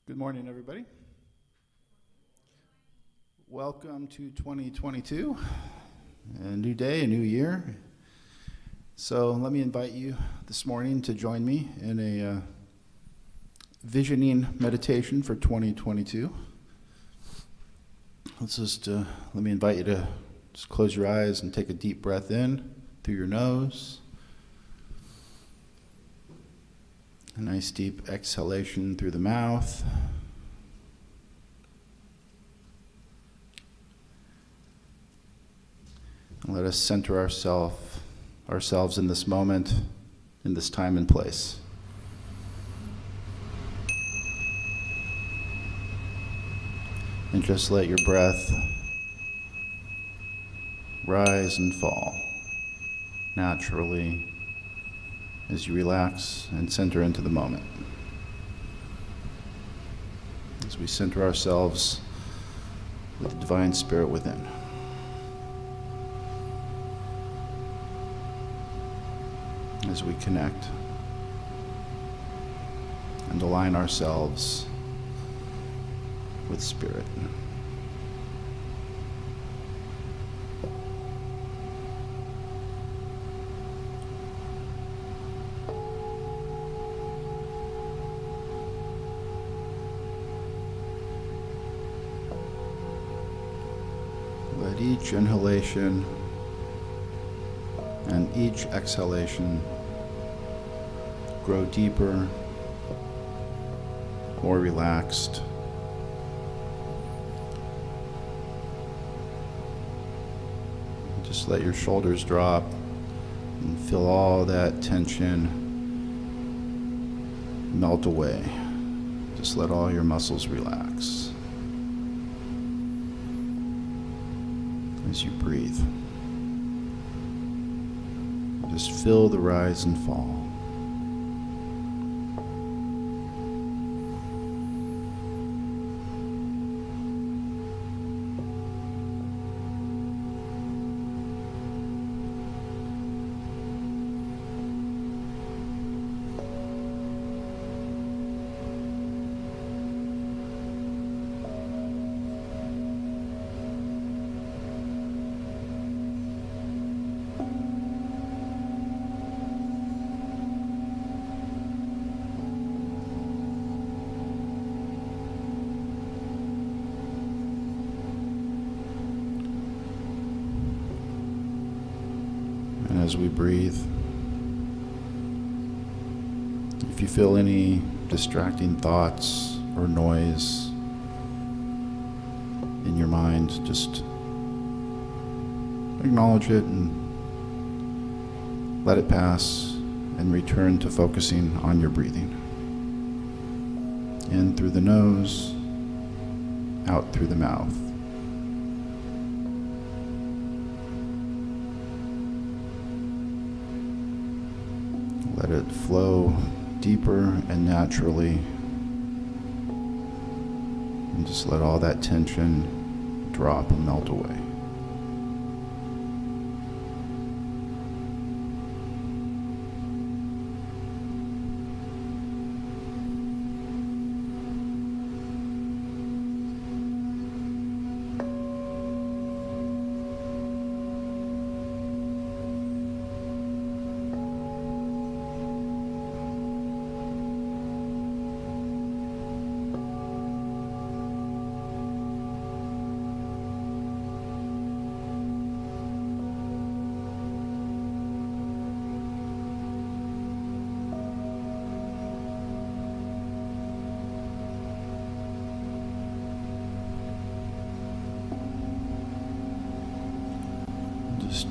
Good morning, everybody. Welcome to 2022, a new day, a new year. So let me invite you this morning to join me in a visioning meditation for 2022. Let me invite you to just close your eyes and take a deep breath in through your nose. A nice deep exhalation through the mouth. And let us center ourselves in this moment, in this time and place. And just let your breath rise and fall naturally as you relax and center into the moment. As we center ourselves with the divine spirit within. As we connect and align ourselves with spirit. Let each inhalation and each exhalation grow deeper, more relaxed. Just let your shoulders drop and feel all that tension melt away. Just let all your muscles relax as you breathe. Just feel the rise and fall. As we breathe, if you feel any distracting thoughts or noise in your mind, just acknowledge it and let it pass and return to focusing on your breathing. In through the nose, out through the mouth. Let it flow deeper and naturally, and just let all that tension drop and melt away. Just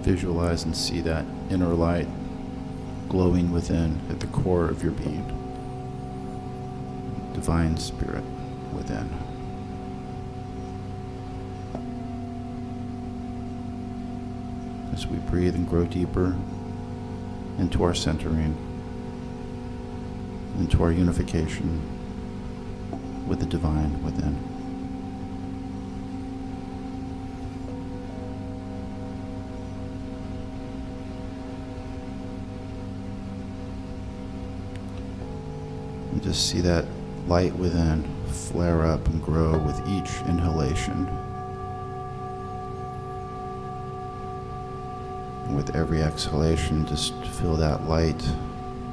visualize and see that inner light glowing within at the core of your being. Divine spirit within. As we breathe and grow deeper into our centering, into our unification with the divine within. And just see that light within flare up and grow with each inhalation. And with every exhalation, just feel that light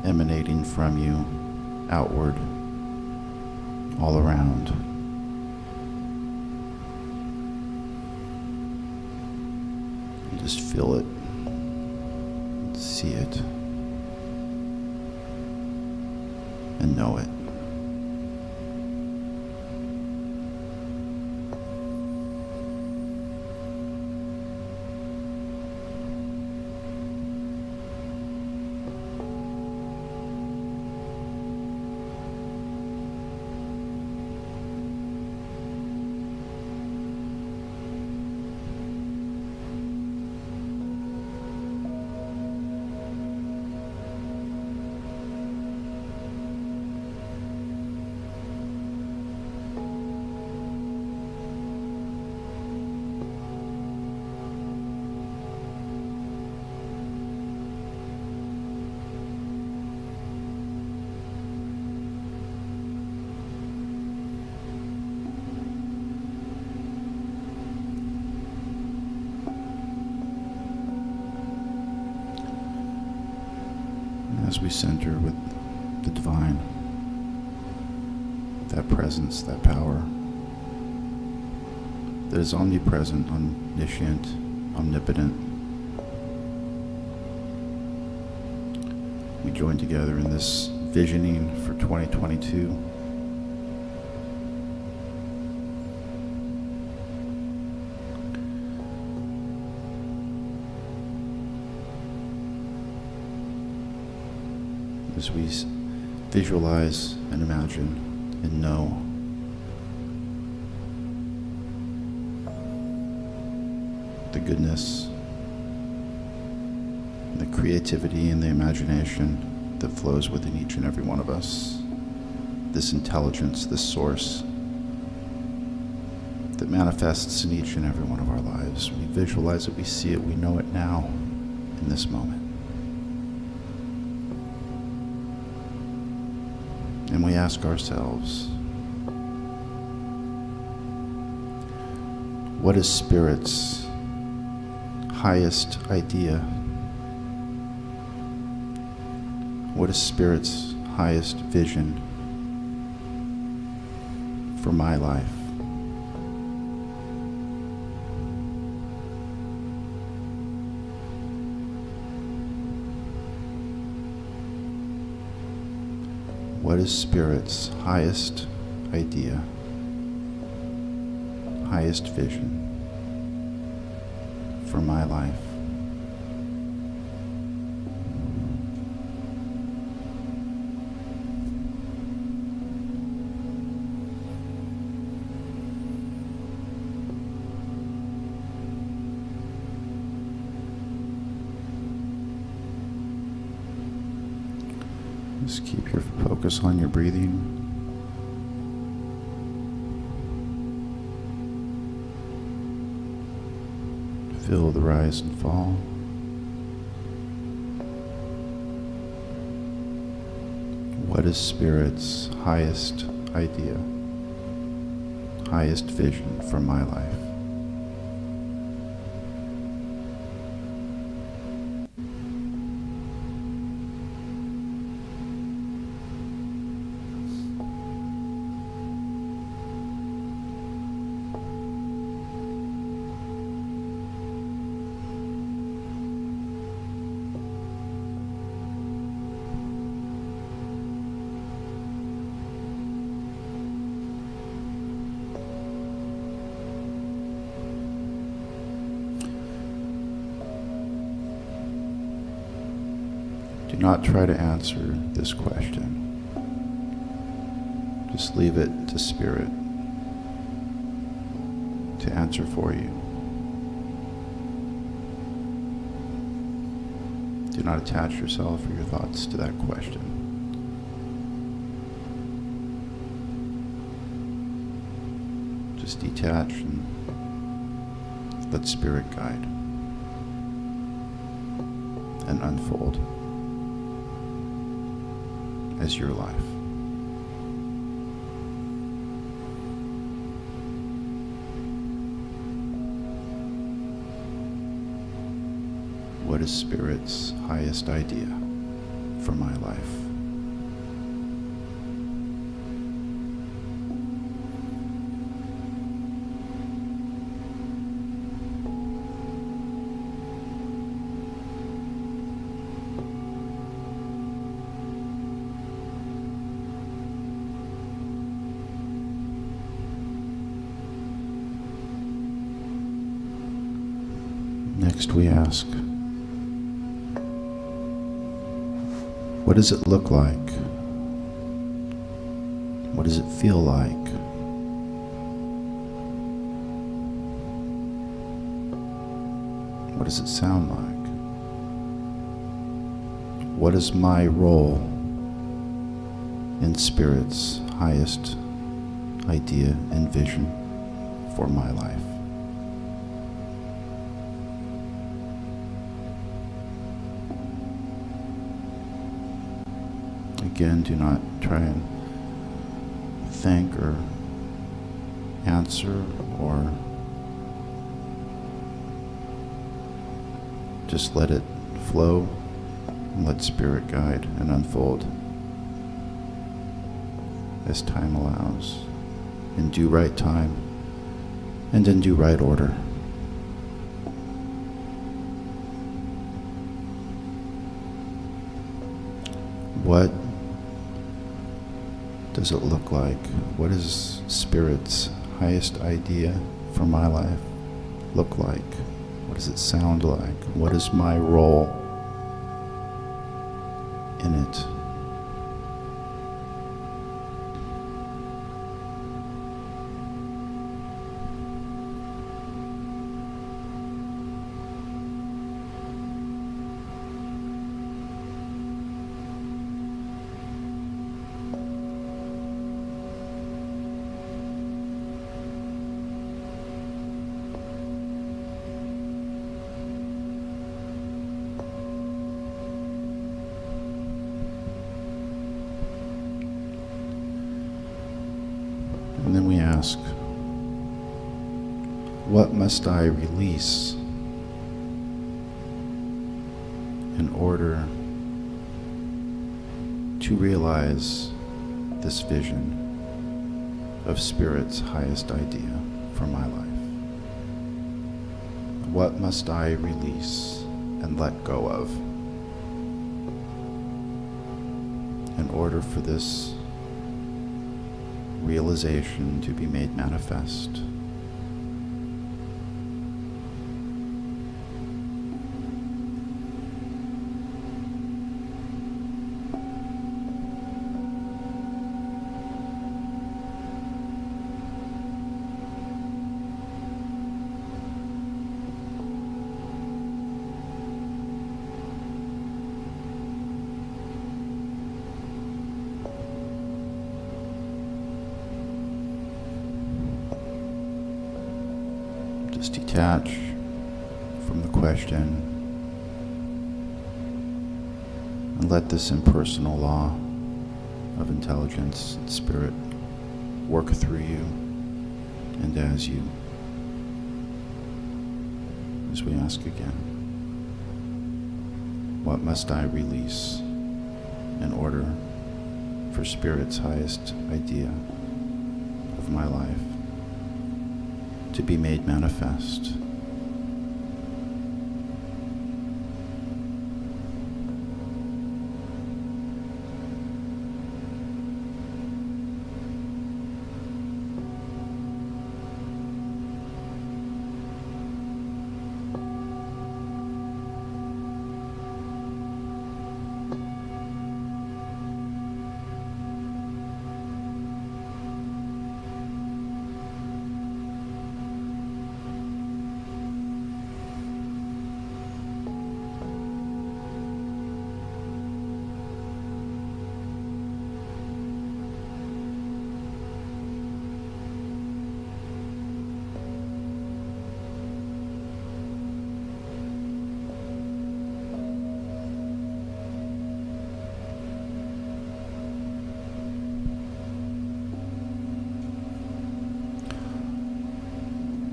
emanating from you outward, all around. And just feel it, see it, and know it. As we center with the divine, that presence, that power that is omnipresent, omniscient, omnipotent, we join together in this visioning for 2022. As we visualize and imagine and know the goodness, the creativity, and the imagination that flows within each and every one of us, this intelligence, this source that manifests in each and every one of our lives. We visualize it, we see it, we know it now in this moment. And we ask ourselves, what is Spirit's highest idea? What is Spirit's highest vision for my life? What is Spirit's highest idea, highest vision for my life? Just keep your focus on your breathing. Feel the rise and fall. What is Spirit's highest idea, highest vision for my life? Do not try to answer this question. Just leave it to Spirit to answer for you. Do not attach yourself or your thoughts to that question. Just detach and let Spirit guide and unfold as your life. What is Spirit's highest idea for my life? Next we ask, what does it look like? What does it feel like? What does it sound like? What is my role in Spirit's highest idea and vision for my life? Again, do not try and think or answer or just let it flow and let Spirit guide and unfold as time allows, in due right time and in due right order. What does it look like? What is Spirit's highest idea for my life look like? What does it sound like? What is my role in it? And then we ask, what must I release in order to realize this vision of Spirit's highest idea for my life? What must I release and let go of in order for this realization to be made manifest? Just detach from the question and let this impersonal law of intelligence and Spirit work through you and as you. As we ask again, what must I release in order for Spirit's highest idea of my life to be made manifest?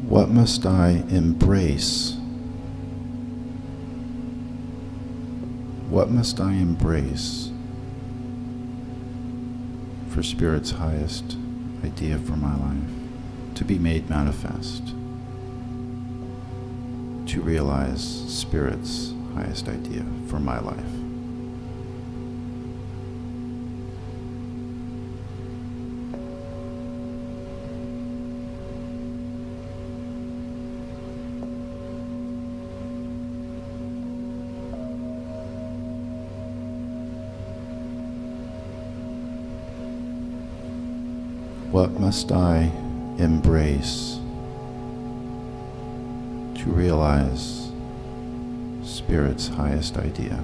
What must I embrace What must I embrace for Spirit's highest idea for my life to be made manifest, to realize Spirit's highest idea for my life? What must I embrace to realize Spirit's highest idea,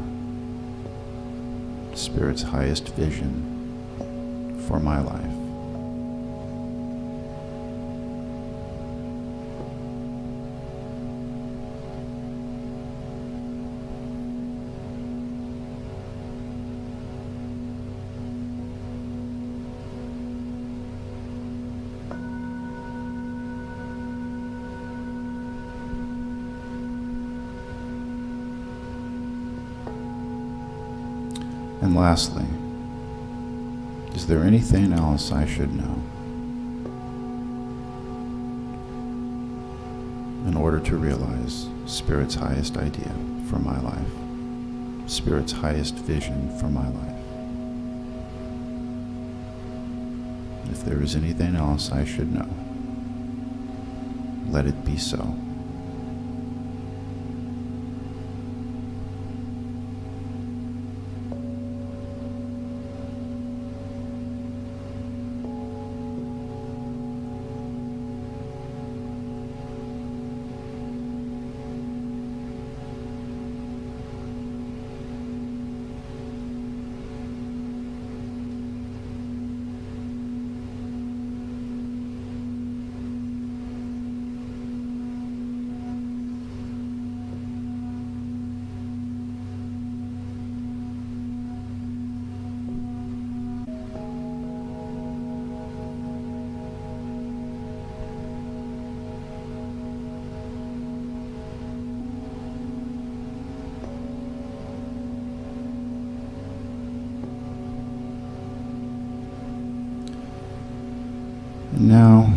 Spirit's highest vision for my life? And lastly, is there anything else I should know in order to realize Spirit's highest idea for my life, Spirit's highest vision for my life? If there is anything else I should know, let it be so. And now,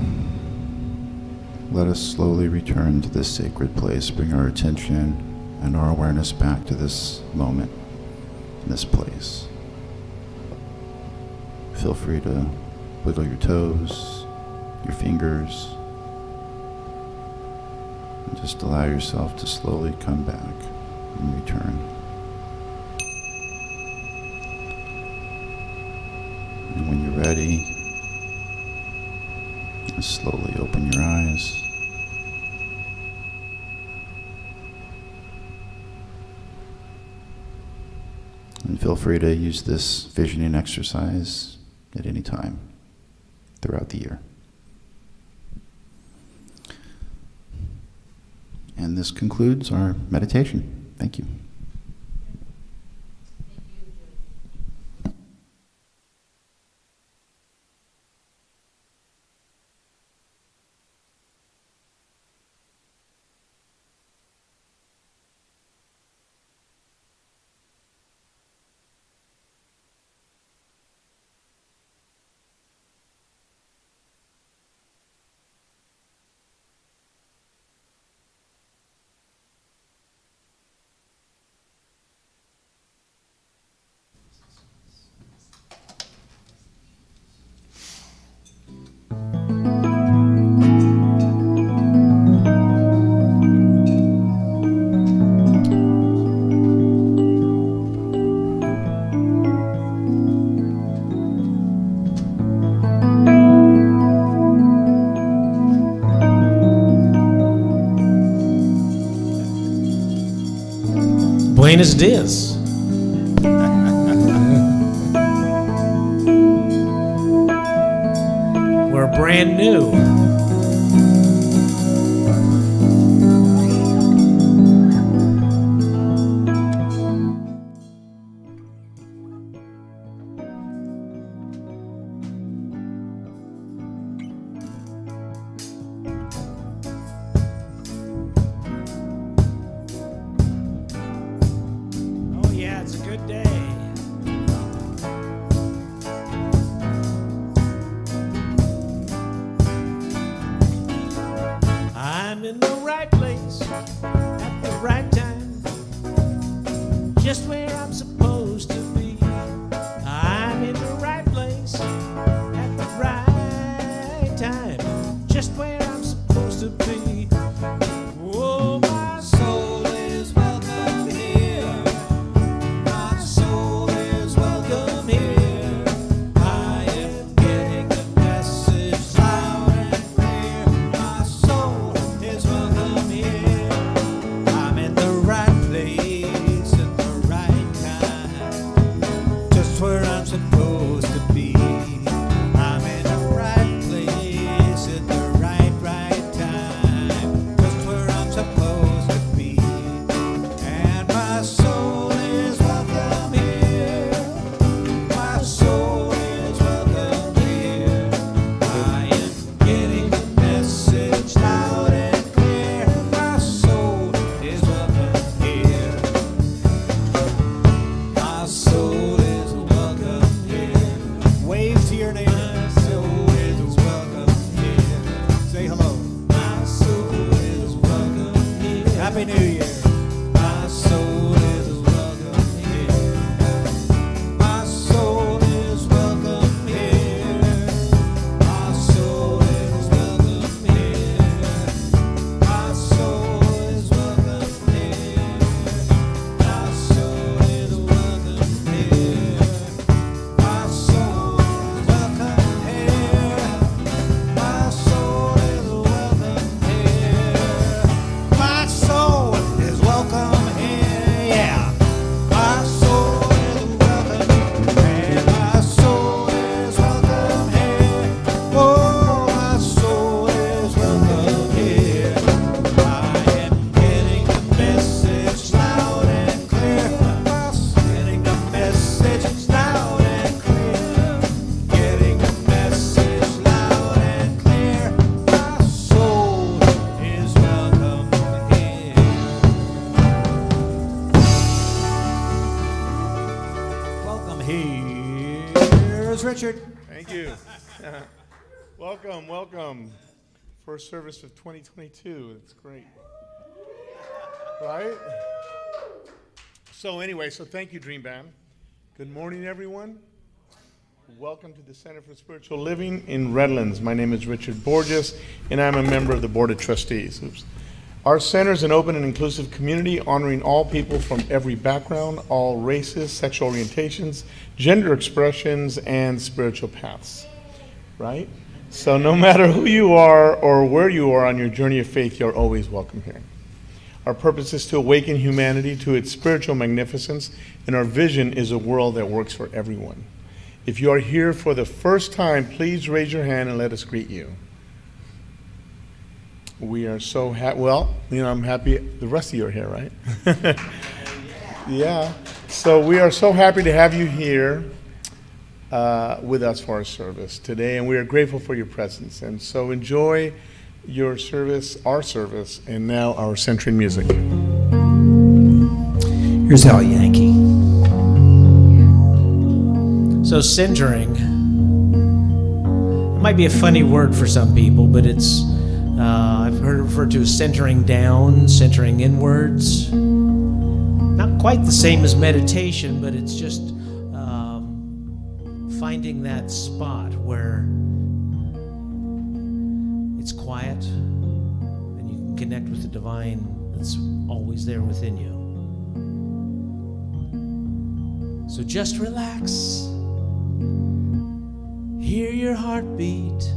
let us slowly return to this sacred place, bring our attention and our awareness back to this moment, this place. Feel free to wiggle your toes, your fingers, and just allow yourself to slowly come back and return. And when you're ready, slowly open your eyes. And feel free to use this visioning exercise at any time throughout the year. And this concludes our meditation. Thank you. Buenos dias. We're brand new. Oh yeah, it's a good Happy New Year. My soul is welcome here. My soul is welcome here. My soul is welcome here. My soul is welcome here. My soul is welcome here. My soul is welcome here. My soul is welcome here. My soul is welcome here. Yeah. My soul is welcome here. My soul is welcome here. Oh, my soul is welcome here. I am getting the message loud and clear. Getting the message loud and clear. Getting the message loud and clear. My soul is welcome here. Welcome here. Here's Richard. Thank you. Welcome, welcome. First service of 2022. It's great. Right? So anyway, thank you, Dream Band. Good morning, everyone. Welcome to the Center for Spiritual Living in Redlands. My name is Richard Borges, and I'm a member of the Board of Trustees. Our center is an open and inclusive community honoring all people from every background, all races, sexual orientations, gender expressions, and spiritual paths. Right? So no matter who you are or where you are on your journey of faith, you're always welcome here. Our purpose is to awaken humanity to its spiritual magnificence, and our vision is a world that works for everyone. If you are here for the first time, please raise your hand and let us greet you. We are so happy. Well, I'm happy the rest of you are here, right? Yeah. So we are so happy to have you here with us for our service today, and we are grateful for your presence. And so enjoy your service, our service, and now our centering music. Here's how Yankee. So centering, it might be a funny word for some people, but it's, I've heard it referred to as centering down, centering inwards. Not quite the same as meditation, but it's just finding that spot where it's quiet and you can connect with the divine that's always there within you. So just relax. Hear your heartbeat.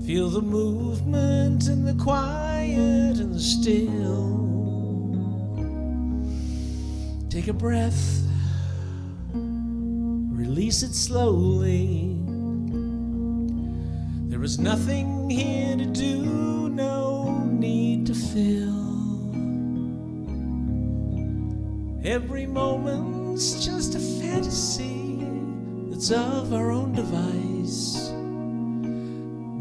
Feel the movement and the quiet and the still. Take a breath. Release it slowly. There is nothing here to do, no need to fill. Every moment's just a fantasy that's of our own device.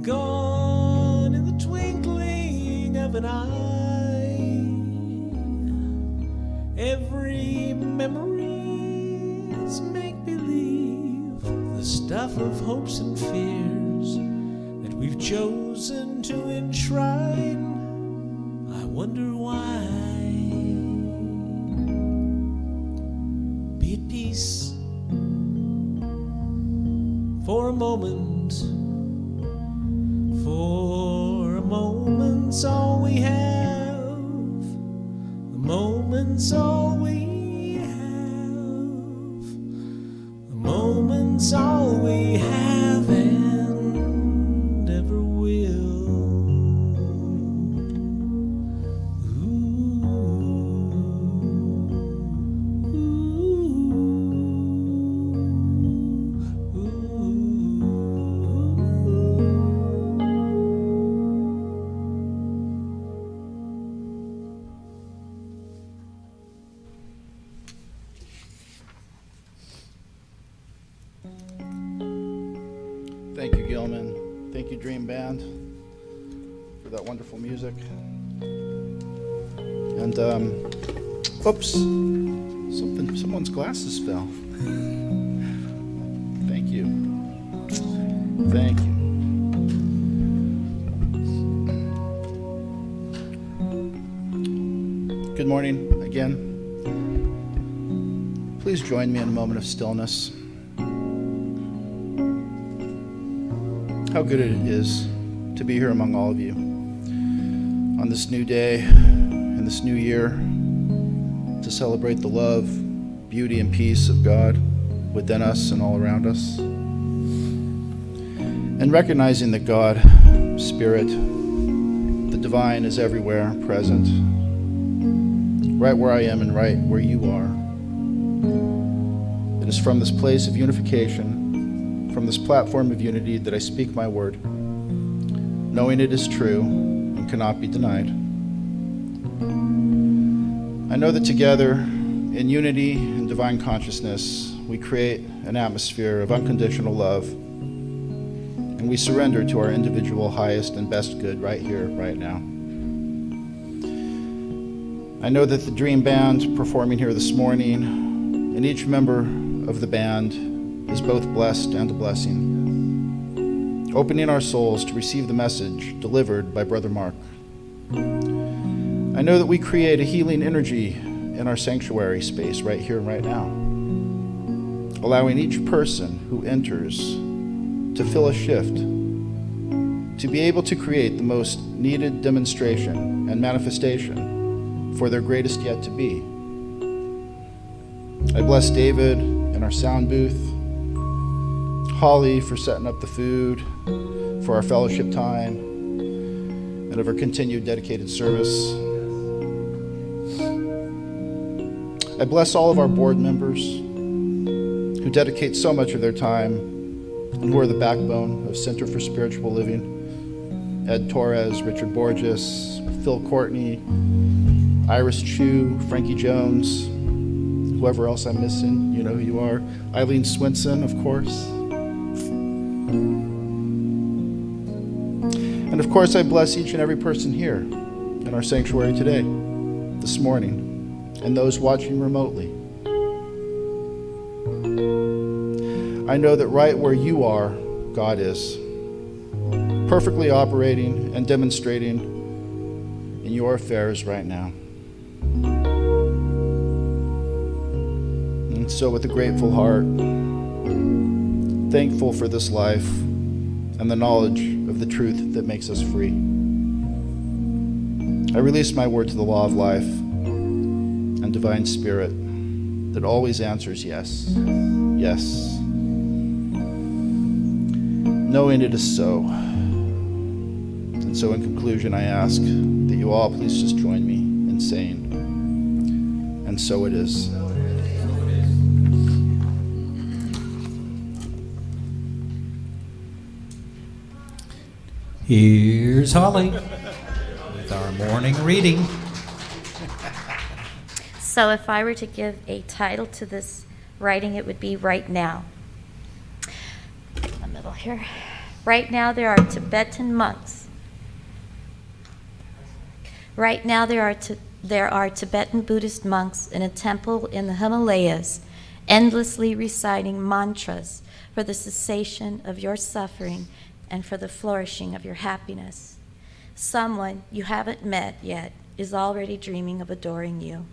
Gone in the twinkling of an eye. Every memory is make-believe, the stuff of hopes and fears that we've chosen to enshrine. I wonder why. Be at peace for a moment. For a moment's all we have. The moment's all we have. The moment's all we have and ever will. Thank you, Gilman. Thank you, Dream Band, for that wonderful music. And, oops, someone's glasses fell. Thank you. Thank you. Good morning again. Please join me in a moment of stillness. How good it is to be here among all of you on this new day and this new year to celebrate the love, beauty, and peace of God within us and all around us. And recognizing that God, Spirit, the divine is everywhere present, right where I am and right where you are. It is from this place of unification, from this platform of unity, that I speak my word, knowing it is true and cannot be denied. I know that together, in unity and divine consciousness, we create an atmosphere of unconditional love, and we surrender to our individual highest and best good right here, right now. I know that the Dream Band performing here this morning, and each member of the band, is both blessed and a blessing, opening our souls to receive the message delivered by Brother Mark. I know that we create a healing energy in our sanctuary space right here and right now, allowing each person who enters to feel a shift, to be able to create the most needed demonstration and manifestation for their greatest yet to be. I bless David in our sound booth, Holly for setting up the food for our fellowship time, and of our continued dedicated service. I bless all of our board members who dedicate so much of their time and who are the backbone of Center for Spiritual Living. Ed Torres, Richard Borges, Phil Courtney, Iris Chu, Frankie Jones, whoever else I'm missing, you know who you are. Eileen Swinson, of course. And of course, I bless each and every person here in our sanctuary today, this morning, and those watching remotely. I know that right where you are, God is, perfectly operating and demonstrating in your affairs right now. And so with a grateful heart, thankful for this life and the knowledge of the truth that makes us free, I release my word to the law of life and divine spirit that always answers yes, yes, knowing it is so. And so in conclusion, I ask that you all please just join me in saying, and so it is. Here's Holly with our morning reading. So if I were to give a title to this writing, it would be Right Now. In the middle here. Right now there are Tibetan monks. Right now there are Tibetan Buddhist monks in a temple in the Himalayas, endlessly reciting mantras for the cessation of your suffering and for the flourishing of your happiness. Someone you haven't met yet is already dreaming of adoring you.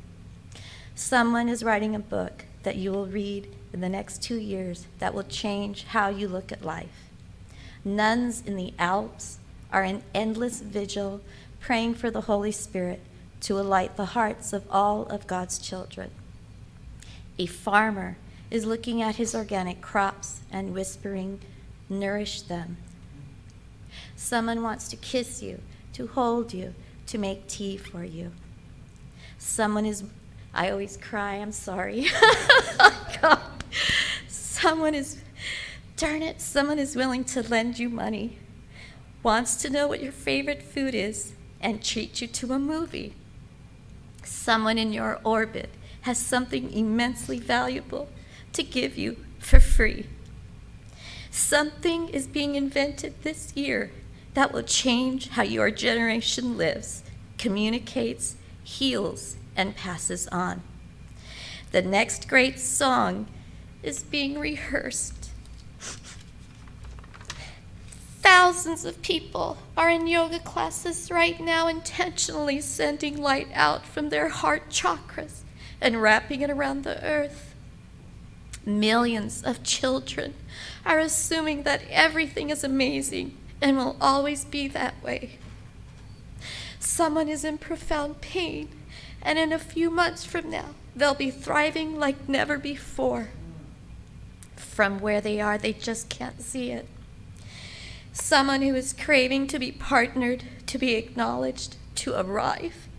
Someone is writing a book that you will read in the next 2 years that will change how you look at life. Nuns in the Alps are in endless vigil, praying for the Holy Spirit to alight the hearts of all of God's children. A farmer is looking at his organic crops and whispering, "Nourish them." Someone wants to kiss you, to hold you, to make tea for you. Someone is, I always cry, I'm sorry. God. Someone is willing to lend you money, wants to know what your favorite food is, and treat you to a movie. Someone in your orbit has something immensely valuable to give you for free. Something is being invented this year that will change how your generation lives, communicates, heals, and passes on. The next great song is being rehearsed. Thousands of people are in yoga classes right now intentionally sending light out from their heart chakras and wrapping it around the earth. Millions of children are assuming that everything is amazing and will always be that way. Someone is in profound pain, and in a few months from now, they'll be thriving like never before. From where they are, they just can't see it. Someone who is craving to be partnered, to be acknowledged, to arrive,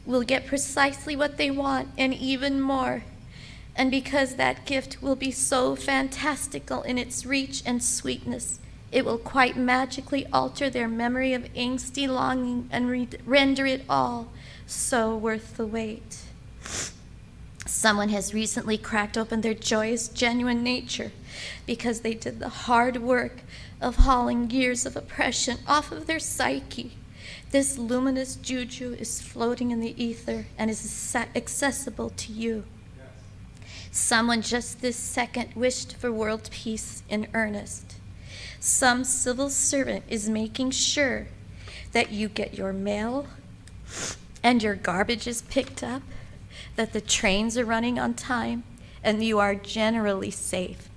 will get precisely what they want and even more. And because that gift will be so fantastical in its reach and sweetness, it will quite magically alter their memory of angsty longing and render it all so worth the wait. Someone has recently cracked open their joyous, genuine nature because they did the hard work of hauling years of oppression off of their psyche. This luminous juju is floating in the ether and is accessible to you. Someone just this second wished for world peace in earnest. Some civil servant is making sure that you get your mail and your garbage is picked up, that the trains are running on time, and you are generally safe.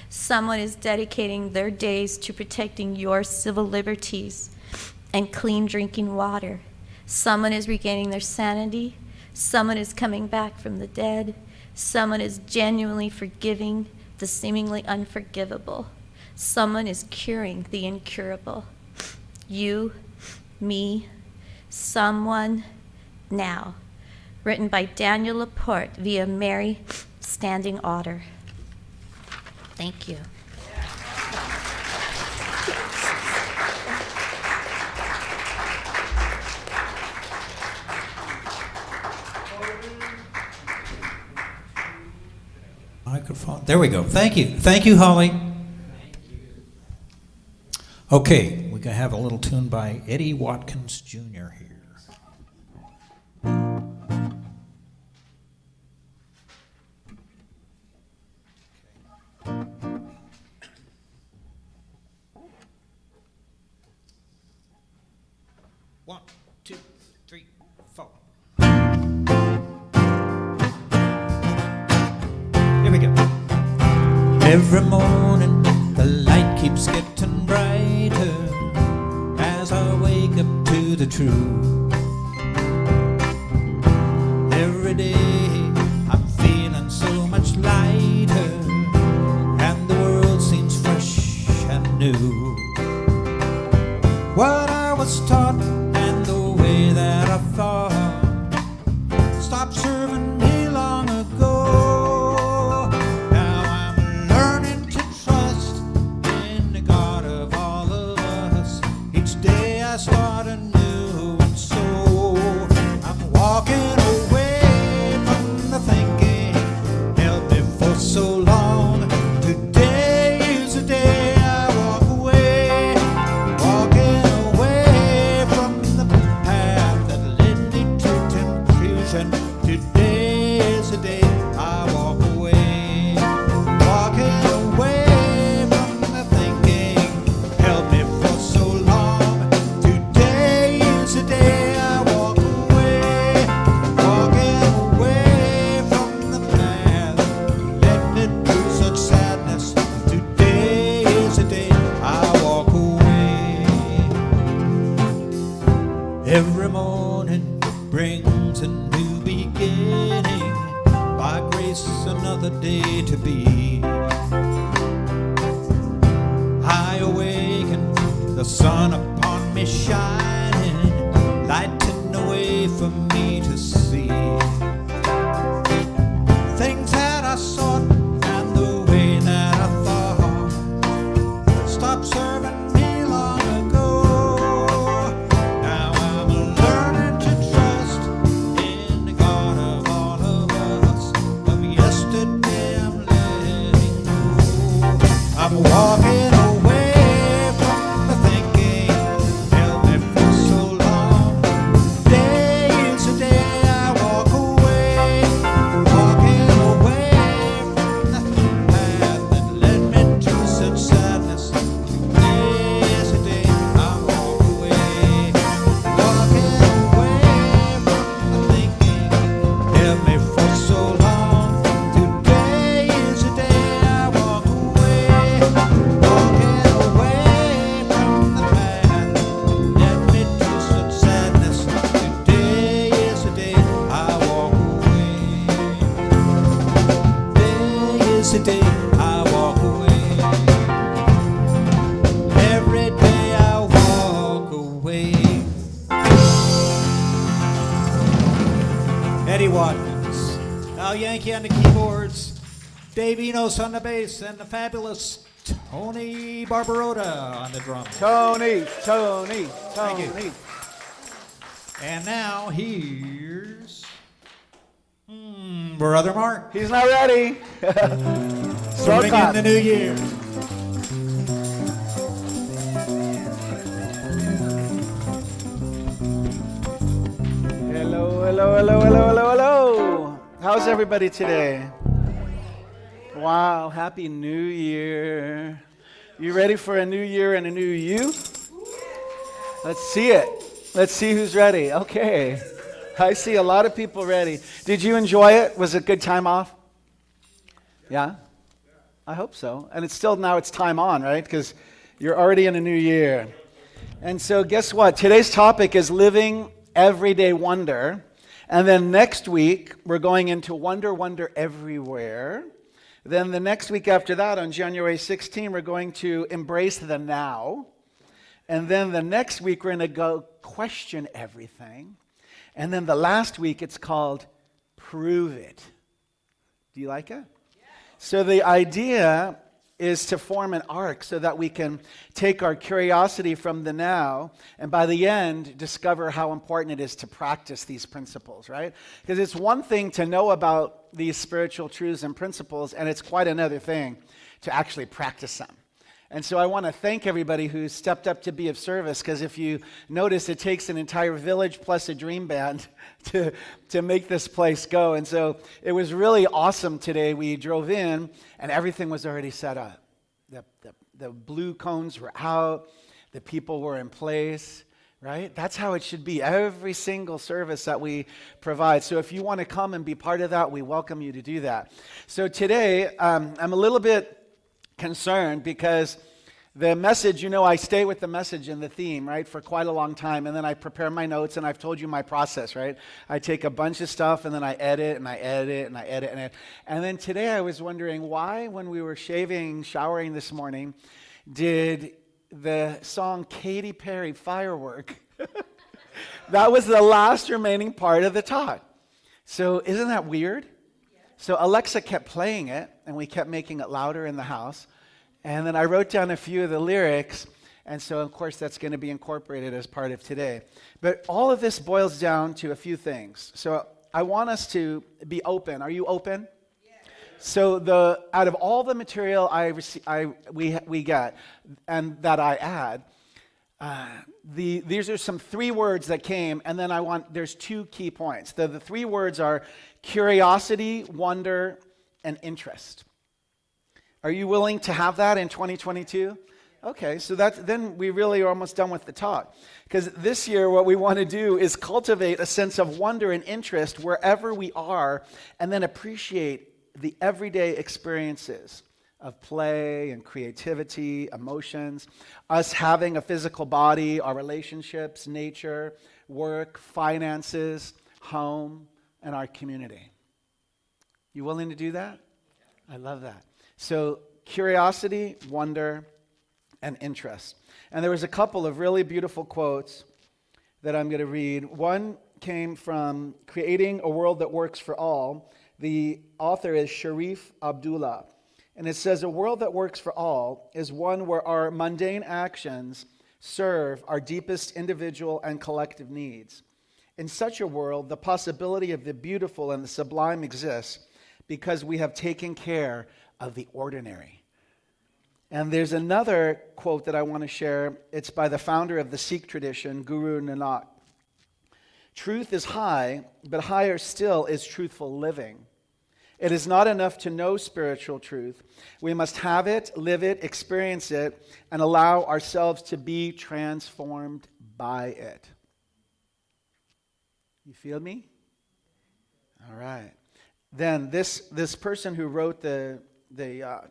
Someone is dedicating their days to protecting your civil liberties and clean drinking water. Someone is regaining their sanity. Someone is coming back from the dead. Someone is genuinely forgiving the seemingly unforgivable. Someone is curing the incurable. You, me, someone, now. Written by Daniel Laporte via Mary Standing Otter. Thank you. Microphone. There we go. Thank you. Thank you, Holly. Okay, we can have a little tune by Eddie Watkins Jr. here. One, two, three, four. Here we go. Every morning the light keeps getting brighter as I wake up to the truth. Every day I'm feeling so much lighter and the world seems fresh and new. What I was taught and the way that I thought stopped serving me long ago. Now I'm learning to trust in the God of all of us. Each day I start anew, and so I'm walking away from the thinking held me for so long. Today is the day I walk away, walking away from the path that led me to confusion. Today is the day I walk away, walking away from the thinking held me for so long. Today is the day I walk away, walking away from the path that led me to such sadness. Today is the day I walk away. Every morning brings a new beginning. By grace, another day to be. I awaken, the sun upon me shining, lighting the way for me to see things that I sought and the way that I thought stopped serving me long ago. Now I'm learning to trust in the God of all of us. Of yesterday I'm letting go. I'm walking away from the thinking held me for so long. Today is the Eddie Watkins, Al Yankee on the keyboards, Dave Enos on the bass, and the fabulous Tony Barbarotta on the drums. Tony. Thank you. And now here's Brother Mark. He's not ready. Starting in the new year. Hello. How's everybody today? Wow, happy new year. You ready for a new year and a new you? Let's see it. Let's see who's ready. Okay. I see a lot of people ready. Did you enjoy it? Was it a good time off? Yeah? I hope so. And it's still now it's time on, right? Because you're already in a new year. And so guess what? Today's topic is living everyday wonder. And then next week, we're going into wonder everywhere. Then the next week after that, on January 16, we're going to embrace the now. And then the next week, we're going to go question everything. And then the last week, it's called prove it. Do you like it? Yeah. So the idea is to form an arc so that we can take our curiosity from the now and by the end discover how important it is to practice these principles, right? Because it's one thing to know about these spiritual truths and principles, and it's quite another thing to actually practice them. And so I want to thank everybody who stepped up to be of service, because if you notice, it takes an entire village plus a dream band to make this place go. And so it was really awesome today. We drove in, and everything was already set up. The blue cones were out. The people were in place, right? That's how it should be. Every single service that we provide. So if you want to come and be part of that, we welcome you to do that. So today, I'm a little bit concerned because the message, I stay with the message and the theme, right, for quite a long time, and then I prepare my notes, and I've told you my process, right? I take a bunch of stuff, and then I edit, and I edit, and I edit, and then today I was wondering why, when we were showering this morning, did the song Katy Perry, Firework, that was the last remaining part of the talk. So isn't that weird? So Alexa kept playing it, and we kept making it louder in the house. And then I wrote down a few of the lyrics, and so of course that's going to be incorporated as part of today. But all of this boils down to a few things. So I want us to be open. Are you open? Yeah. So out of all the material we get and that I add, these are some 3 words that came, and then there's 2 key points. The 3 words are curiosity, wonder, and interest. Are you willing to have that in 2022? Okay, so then we really are almost done with the talk. Because this year what we want to do is cultivate a sense of wonder and interest wherever we are, and then appreciate the everyday experiences of play and creativity, emotions, us having a physical body, our relationships, nature, work, finances, home, and our community. You willing to do that? I love that. So curiosity, wonder, and interest. And there was a couple of really beautiful quotes that I'm going to read. One came from Creating a World That Works for All. The author is Sharif Abdullah. And it says, a world that works for all is one where our mundane actions serve our deepest individual and collective needs. In such a world, the possibility of the beautiful and the sublime exists because we have taken care of the ordinary. And there's another quote that I want to share. It's by the founder of the Sikh tradition, Guru Nanak. Truth is high, but higher still is truthful living. It is not enough to know spiritual truth. We must have it, live it, experience it, and allow ourselves to be transformed by it. You feel me? All right. Then this person who wrote the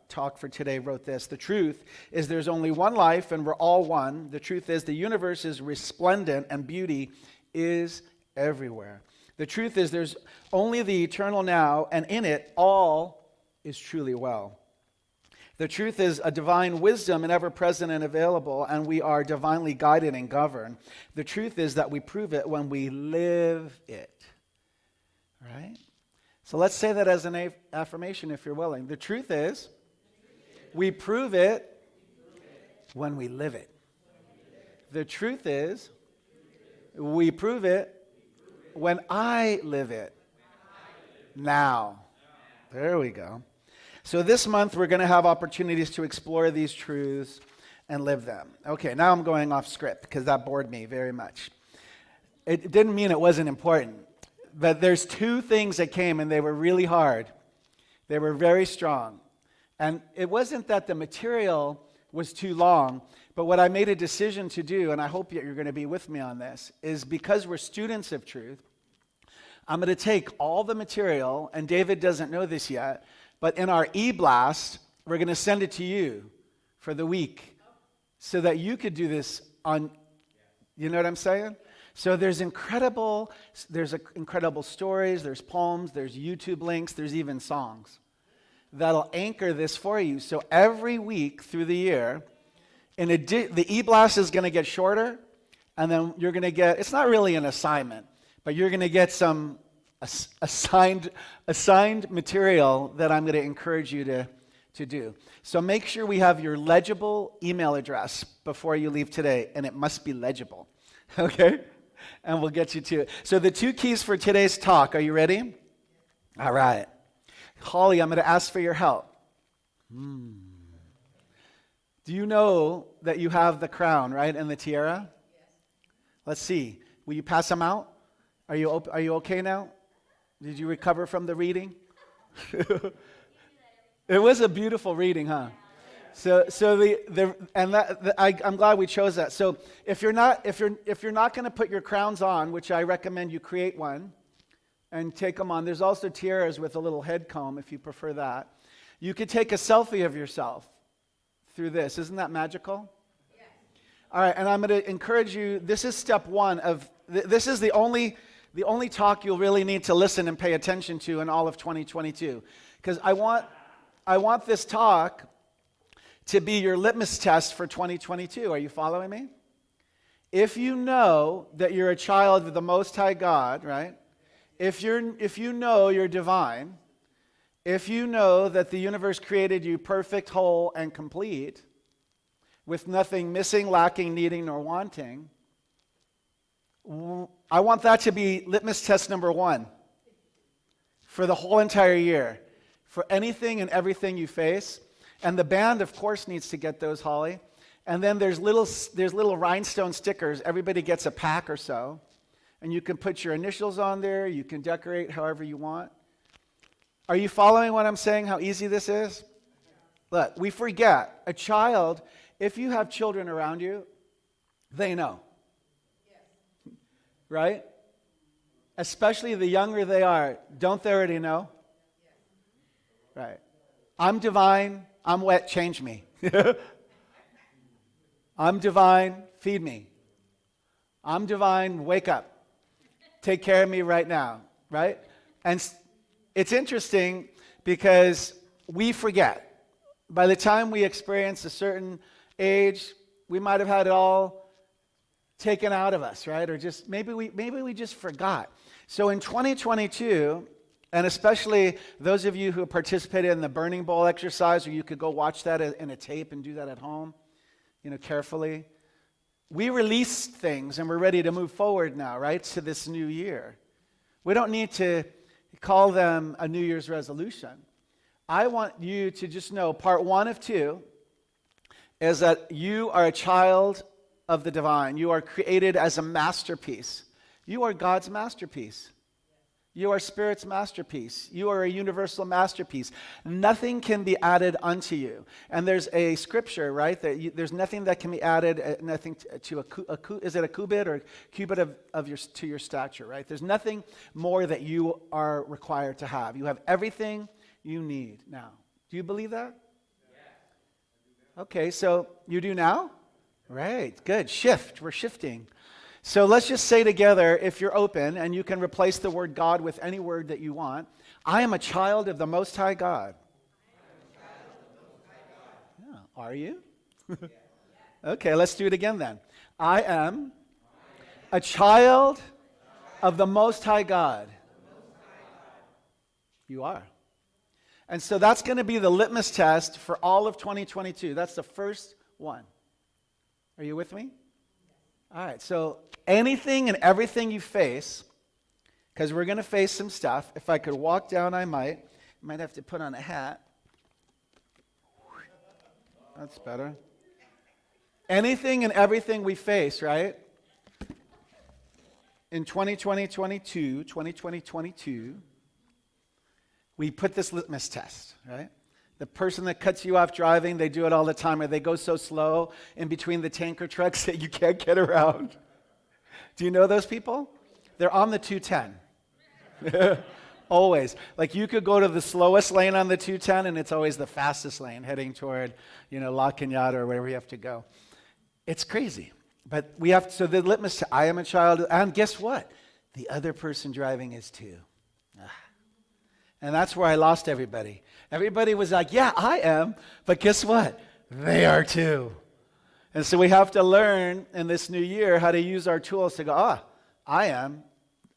talk for today wrote this. The truth is there's only one life and we're all one. The truth is the universe is resplendent and beauty is everywhere. The truth is there's only the eternal now, and in it all is truly well. The truth is a divine wisdom and ever present and available, and we are divinely guided and governed. The truth is that we prove it when we live it. Right? So let's say that as an affirmation if you're willing. The truth is, we prove it when we live it. The truth is, we prove it when I live it. Now. There we go. So this month we're going to have opportunities to explore these truths and live them. Okay, now I'm going off script because that bored me very much. It didn't mean it wasn't important, but there's two things that came and they were really hard. They were very strong. And it wasn't that the material was too long, but what I made a decision to do, and I hope you're going to be with me on this, is because we're students of truth, I'm going to take all the material, and David doesn't know this yet, but in our e-blast, we're going to send it to you for the week so that you could do this on, you know what I'm saying? So there's incredible stories, there's poems, there's YouTube links, there's even songs that'll anchor this for you. So every week through the year, the e-blast is going to get shorter, and then you're going to get, it's not really an assignment, but you're going to get some assigned material that I'm going to encourage you to do. So make sure we have your legible email address before you leave today, and it must be legible, okay? And we'll get you to it. So the two keys for today's talk, are you ready? All right. Holly, I'm going to ask for your help. Do you know that you have the crown, right, and the tiara? Yes. Let's see. Will you pass them out? Are you okay now? Did you recover from the reading? It was a beautiful reading, huh? So I'm glad we chose that. So if you're not going to put your crowns on, which I recommend you create one and take them on. There's also tiaras with a little head comb if you prefer that. You could take a selfie of yourself through this. Isn't that magical? Yes. All right, and I'm going to encourage you. This is step one of. This is the only talk you'll really need to listen and pay attention to in all of 2022, because I want this talk to be your litmus test for 2022. Are you following me? If you know that you're a child of the Most High God, right? If you know you're divine, if you know that the universe created you perfect, whole, and complete, with nothing missing, lacking, needing, nor wanting, I want that to be litmus test number one for the whole entire year, for anything and everything you face. And the band, of course, needs to get those, Holly. And then there's little rhinestone stickers. Everybody gets a pack or so. And you can put your initials on there. You can decorate however you want. Are you following what I'm saying, how easy this is? Look, we forget. A child, if you have children around you, they know. Right? Especially the younger they are. Don't they already know? Right. I'm divine. I'm wet. Change me. I'm divine. Feed me. I'm divine. Wake up. Take care of me right now. Right? And it's interesting because we forget. By the time we experience a certain age, we might have had it all taken out of us, right? Or just maybe we just forgot. So in 2022, and especially those of you who participated in the burning bowl exercise, or you could go watch that in a tape and do that at home, carefully. We released things and we're ready to move forward now, right, to this new year. We don't need to call them a New Year's resolution. I want you to just know part one of two is that you are a child of the divine. You are created as a masterpiece. You are God's masterpiece. You are Spirit's masterpiece. You are a universal masterpiece. Nothing can be added unto you. And there's a scripture, right? There's nothing that can be added, nothing to is it a cubit or cubit to your stature, right? There's nothing more that you are required to have. You have everything you need now. Do you believe that? Yeah. Okay, so you do now? Right, good. Shift. We're shifting. So let's just say together, if you're open, and you can replace the word God with any word that you want, I am a child of the Most High God. Yeah, are you? Okay, let's do it again then. I am a child of the Most High God. You are. And so that's going to be the litmus test for all of 2022. That's the first one. Are you with me? All right, so anything and everything you face, because we're going to face some stuff. If I could walk down, I might. Might have to put on a hat. That's better. Anything and everything we face, right? In 2022, we put this litmus test, right? The person that cuts you off driving, they do it all the time, or they go so slow in between the tanker trucks that you can't get around. Do you know those people? They're on the 210. Always. Like you could go to the slowest lane on the 210 and it's always the fastest lane heading toward, La Cañada or wherever you have to go. It's crazy. But we have to, so the litmus test, I am a child, and guess what? The other person driving is too. And that's where I lost everybody. Everybody was like, yeah, I am, but guess what? They are too. And so we have to learn in this new year how to use our tools to go, I am,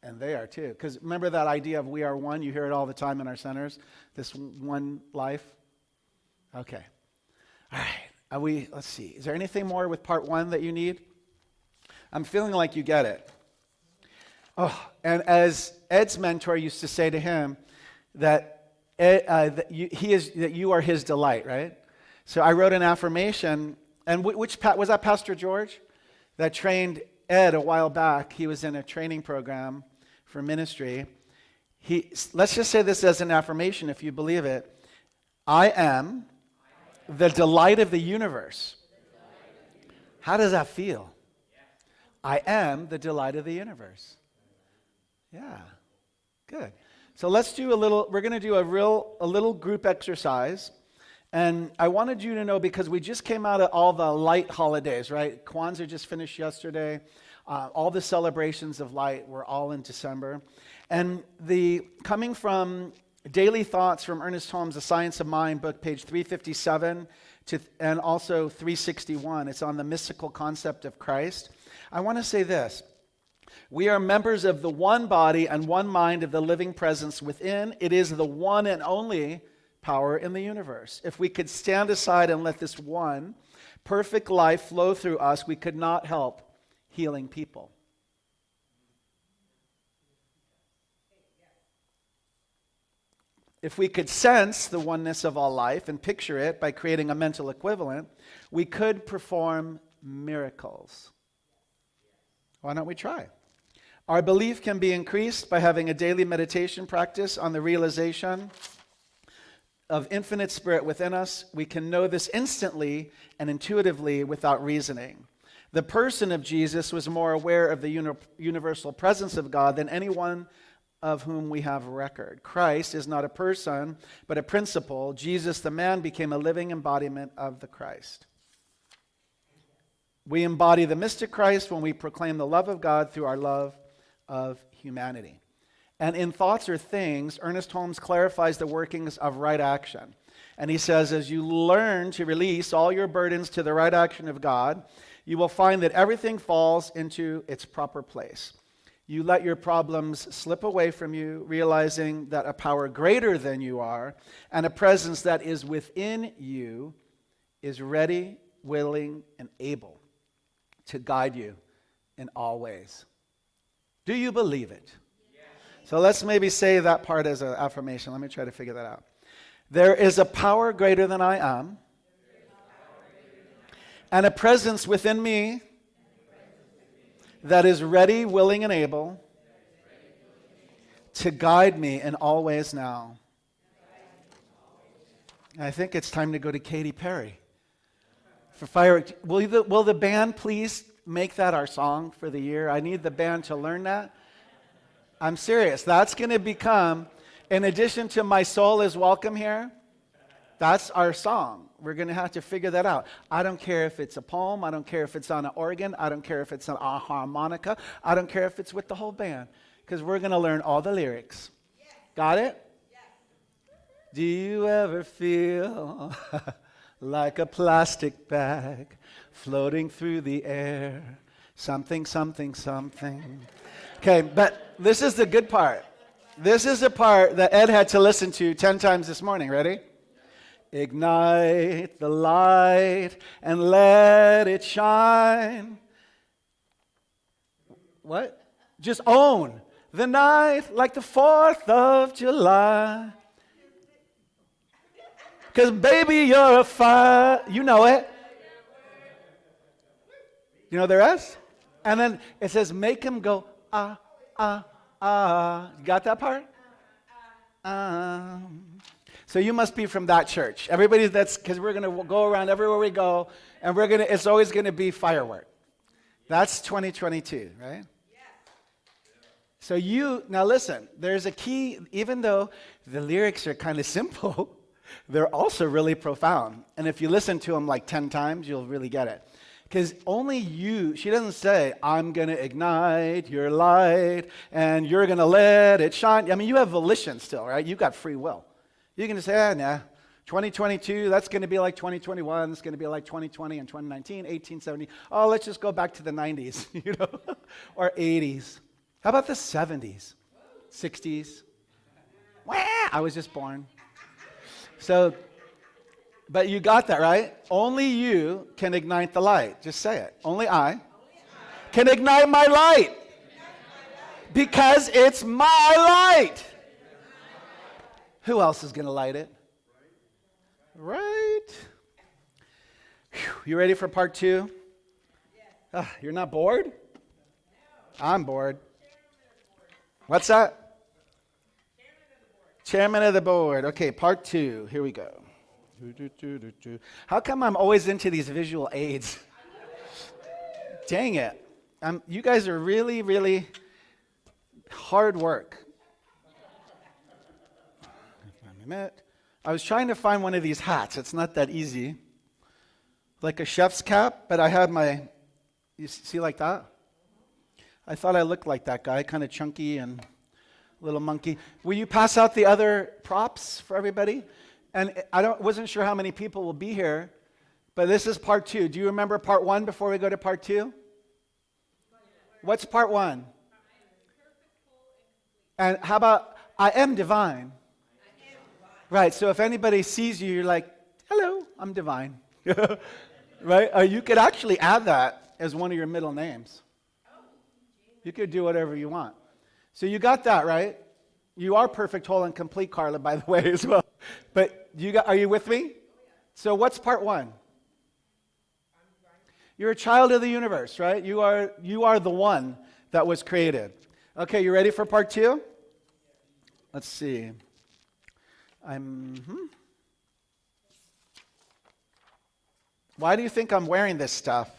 and they are too. Because remember that idea of we are one? You hear it all the time in our centers, this one life. Okay. All right. Let's see. Is there anything more with part one that you need? I'm feeling like you get it. Oh, and as Ed's mentor used to say to him, that you are his delight, right? So I wrote an affirmation, and was that Pastor George that trained Ed a while back? He was in a training program for ministry. Let's just say this as an affirmation, if you believe it. I am the delight of the universe. How does that feel? I am the delight of the universe. Yeah, good. So let's do we're going to do a little group exercise. And I wanted you to know, because we just came out of all the light holidays, right? Kwanzaa just finished yesterday. All the celebrations of light were all in December. And coming from Daily Thoughts from Ernest Holmes' The Science of Mind book, page 357 and also 361, it's on the mystical concept of Christ. I want to say this. We are members of the one body and one mind of the living presence within. It is the one and only power in the universe. If we could stand aside and let this one perfect life flow through us, we could not help healing people. If we could sense the oneness of all life and picture it by creating a mental equivalent, we could perform miracles. Why don't we try? Our belief can be increased by having a daily meditation practice on the realization of infinite spirit within us. We can know this instantly and intuitively without reasoning. The person of Jesus was more aware of the universal presence of God than anyone of whom we have record. Christ is not a person, but a principle. Jesus, the man, became a living embodiment of the Christ. We embody the mystic Christ when we proclaim the love of God through our love of humanity. And in Thoughts or Things, Ernest Holmes clarifies the workings of right action. And he says, as you learn to release all your burdens to the right action of God, you will find that everything falls into its proper place. You let your problems slip away from you, realizing that a power greater than you are and a presence that is within you is ready, willing, and able to guide you in all ways. Do you believe it? Yes. So let's maybe say that part as an affirmation. Let me try to figure that out. There is a power greater than I am, and a presence within me that is ready, willing, and able to guide me in all ways now. I think it's time to go to Katy Perry. For fireworks. Will the band please make that our song for the year? I need the band to learn that. I'm serious. That's going to become, in addition to My Soul is Welcome Here, that's our song. We're going to have to figure that out. I don't care if it's a poem. I don't care if it's on an organ. I don't care if it's on a harmonica. I don't care if it's with the whole band, because we're going to learn all the lyrics. Yes. Got it? Yes. Do you ever feel like a plastic bag floating through the air? Something, something, something. Okay, but this is the good part. This is the part that Ed had to listen to 10 times this morning. Ready? Ignite the light and let it shine. What? Just own the night like the 4th of July. Because baby, you're a fire. You know it. You know the rest? And then it says, make him go, ah, ah, ah. You got that part? So you must be from that church. Everybody that's, because we're going to go around everywhere we go, and it's always going to be firework. That's 2022, right? So now listen, there's a key, even though the lyrics are kind of simple, they're also really profound. And if you listen to them like 10 times, you'll really get it. Because only you, she doesn't say, I'm going to ignite your light and you're going to let it shine. I mean, you have volition still, right? You've got free will. You can just say, nah, 2022, that's going to be like 2021, it's going to be like 2020 and 2019, 1870. Oh, let's just go back to the 90s, or 80s. How about the 70s, 60s? Wah, I was just born. So, but you got that, right? Only you can ignite the light. Just say it. Only I can ignite my light because it's my light. Who else is going to light it? Right. Whew. You ready for part 2? You're not bored? I'm bored. What's that? Chairman of the board. Okay, part 2. Here we go. How come I'm always into these visual aids? Dang it. You guys are really, really hard work. I was trying to find one of these hats. It's not that easy. Like a chef's cap, but I had you see like that? I thought I looked like that guy, kind of chunky and little monkey. Will you pass out the other props for everybody? And wasn't sure how many people will be here, but this is part 2. Do you remember part 1 before we go to part 2? What's part 1? And how about, I am divine. Right, so if anybody sees you, you're like, hello, I'm divine. Right? Or you could actually add that as one of your middle names. You could do whatever you want. So you got that, right? You are perfect, whole, and complete, Carla, by the way, as well. But are you with me? So what's part 1? You're a child of the universe, right? You are the one that was created. Okay, you ready for part 2? Let's see. Why do you think I'm wearing this stuff?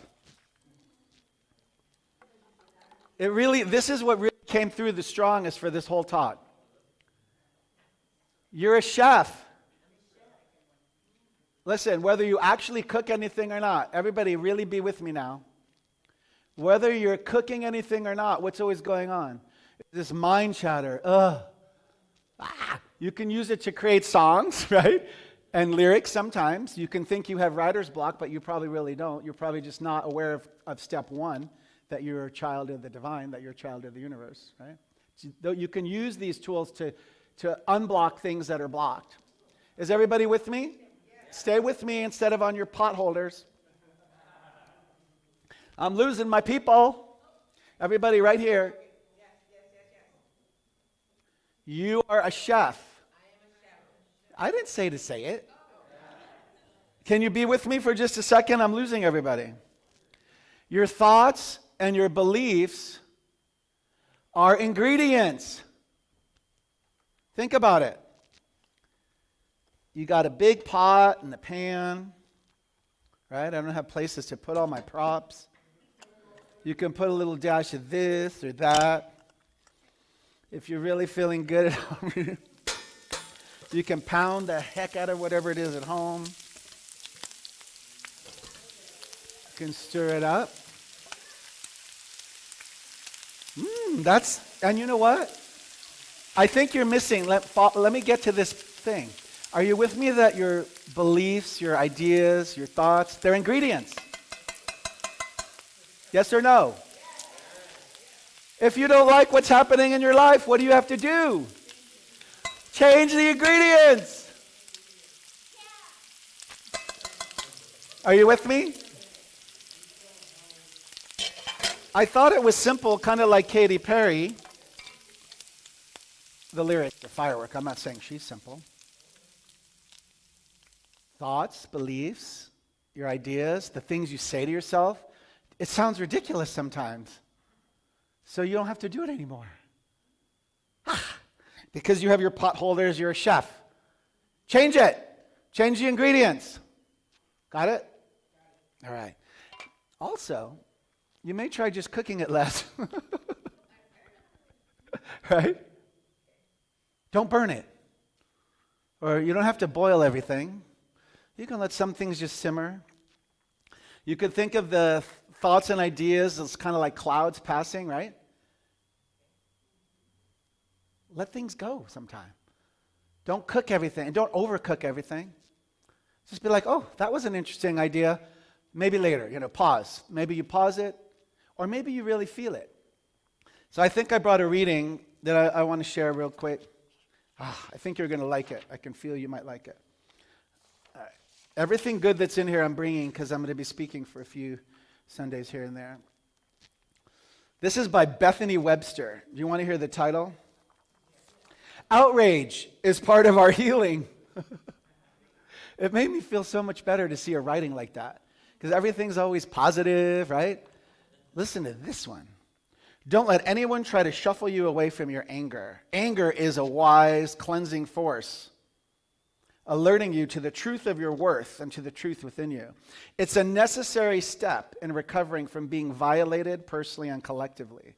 This is what really came through the strongest for this whole talk. You're a chef. Listen, whether you actually cook anything or not, everybody really be with me now. Whether you're cooking anything or not, what's always going on? This mind chatter. You can use it to create songs, right? And lyrics sometimes. You can think you have writer's block, but you probably really don't. You're probably just not aware of step 1, that you're a child of the divine, that you're a child of the universe, right? You can use these tools to unblock things that are blocked. Is everybody with me? Stay with me instead of on your pot holders. I'm losing my people. Everybody right here. You are a chef. I didn't say to say it. Can you be with me for just a second? I'm losing everybody. Your thoughts and your beliefs are ingredients. Think about it. You got a big pot and a pan, right? I don't have places to put all my props. You can put a little dash of this or that. If you're really feeling good at home, you can pound the heck out of whatever it is at home. You can stir it up. And you know what? I think you're missing, let me get to this thing. Are you with me that your beliefs, your ideas, your thoughts, they're ingredients? Yes or no? If you don't like what's happening in your life, what do you have to do? Change the ingredients. Are you with me? I thought it was simple, kind of like Katy Perry. The lyric, the firework, I'm not saying she's simple. Thoughts, beliefs, your ideas, the things you say to yourself. It sounds ridiculous sometimes. So you don't have to do it anymore. Because you have your pot holders, you're a chef. Change it. Change the ingredients. Got it? All right. Also, you may try just cooking it less. Right? Don't burn it. Or you don't have to boil everything. You can let some things just simmer. You could think of the thoughts and ideas as kind of like clouds passing, right? Let things go sometime. Don't cook everything, and don't overcook everything. Just be like, oh, that was an interesting idea. Maybe later, pause. Maybe you pause it, or maybe you really feel it. So I think I brought a reading that I want to share real quick. I think you're going to like it. I can feel you might like it. All right. Everything good that's in here I'm bringing because I'm going to be speaking for a few Sundays here and there. This is by Bethany Webster. Do you want to hear the title? Outrage is part of our healing. It made me feel so much better to see her writing like that because everything's always positive, right? Listen to this one. Don't let anyone try to shuffle you away from your anger. Anger is a wise, cleansing force, alerting you to the truth of your worth and to the truth within you. It's a necessary step in recovering from being violated personally and collectively.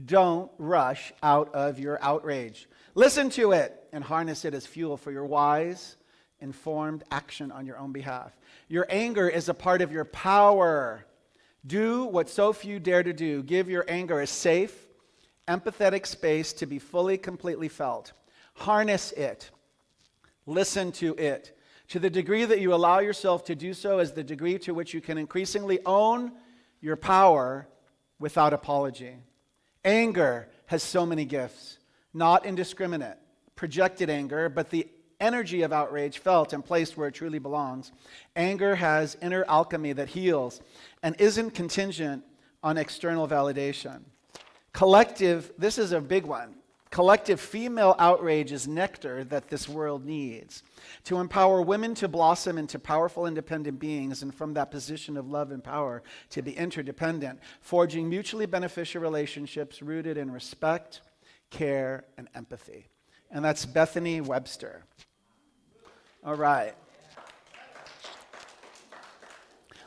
Don't rush out of your outrage. Listen to it and harness it as fuel for your wise, informed action on your own behalf. Your anger is a part of your power. Do what so few dare to do. Give your anger a safe, empathetic space to be fully, completely felt. Harness it. Listen to it. To the degree that you allow yourself to do so is the degree to which you can increasingly own your power without apology. Anger has so many gifts, not indiscriminate, projected anger, but the energy of outrage felt and placed where it truly belongs. Anger has inner alchemy that heals and isn't contingent on external validation. Collective, this is a big one. Collective female outrage is nectar that this world needs to empower women to blossom into powerful, independent beings, and from that position of love and power to be interdependent, forging mutually beneficial relationships rooted in respect, care, and empathy. And that's Bethany Webster. All right.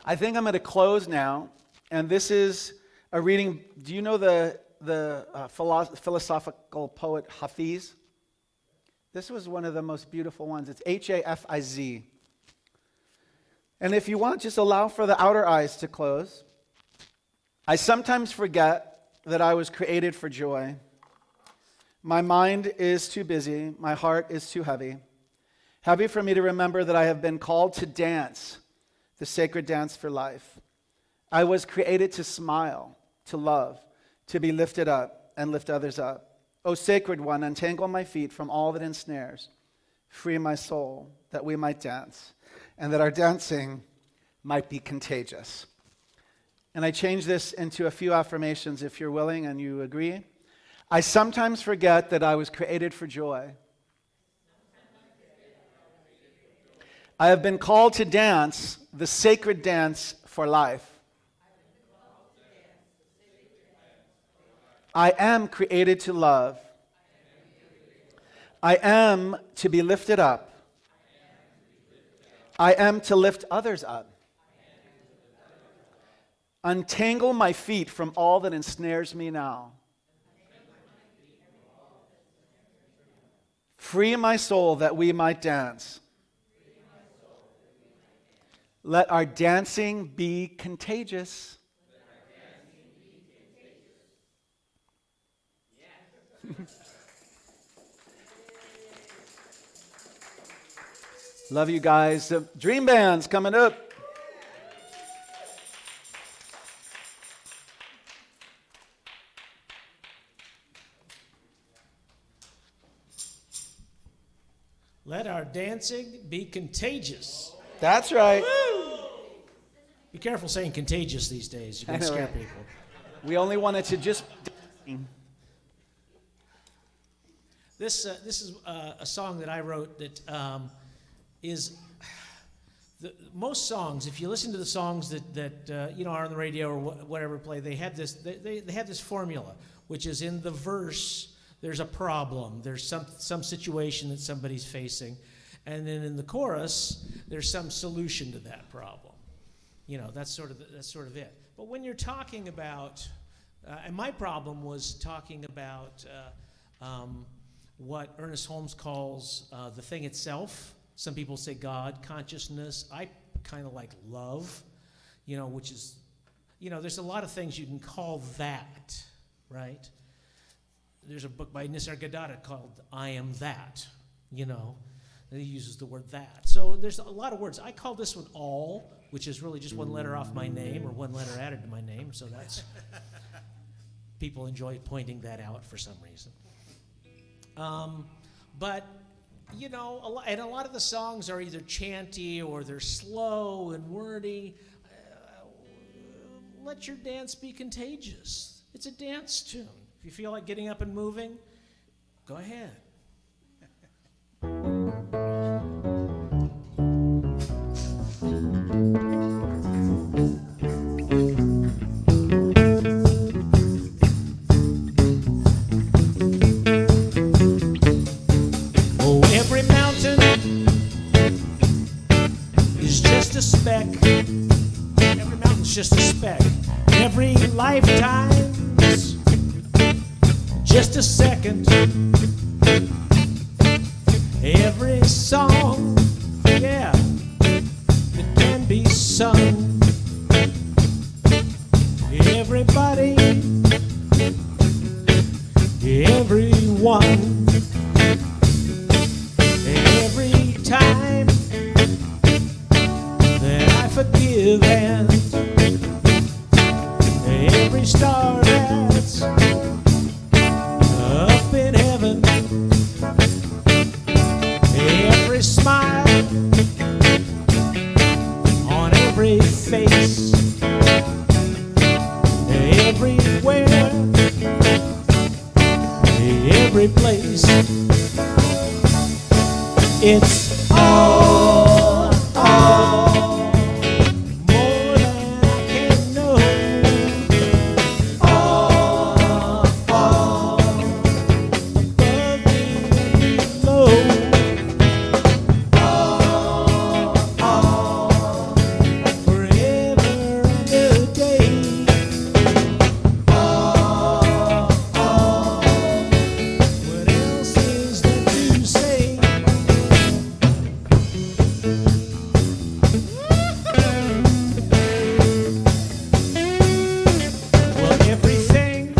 I think I'm going to close now, and this is a reading. Do you know the philosophical poet Hafiz? This was one of the most beautiful ones. It's Hafiz. And if you want, just allow for the outer eyes to close. I sometimes forget that I was created for joy. My mind is too busy. My heart is too heavy. Heavy for me to remember that I have been called to dance, the sacred dance for life. I was created to smile, to love, to be lifted up and lift others up. O sacred one, untangle my feet from all that ensnares. Free my soul that we might dance and that our dancing might be contagious. And I change this into a few affirmations if you're willing and you agree. I sometimes forget that I was created for joy. I have been called to dance, the sacred dance for life. I am created to love. I am to be lifted up. I am to lift others up. Untangle my feet from all that ensnares me now. Free my soul that we might dance. Let our dancing be contagious. Love you guys. Dream Band's coming up. Let our dancing be contagious. That's right. Be careful saying contagious these days. You're going to I know, scare right? people. We only wanted to just. This is a song that I wrote that is most songs. If you listen to the songs that are on the radio or whatever play, they have this they have this formula, which is in the verse there's a problem, there's some situation that somebody's facing, and then in the chorus there's some solution to that problem. That's sort of it. But when you're talking about, and my problem was talking about what Ernest Holmes calls the thing itself. Some people say God, consciousness. I kind of like love, which is, there's a lot of things you can call that, right? There's a book by Nisargadatta called I Am That, and he uses the word that. So there's a lot of words. I call this one all, which is really just one letter off my name or one letter added to my name. So that's, people enjoy pointing that out for some reason. But a lot of the songs are either chanty or they're slow and wordy. Let your dance be contagious. It's a dance tune. If you feel like getting up and moving, go ahead. Every mountain is just a speck. Every mountain's just a speck. Every lifetime's just a second. Every song, yeah, it can be sung. Everybody, everyone. Every time that I forgive and every star that's up in heaven, every smile on every face, everywhere, every place. It's all more than I can know. All above me and below. All forever and a day. What else is there to say? Well, everything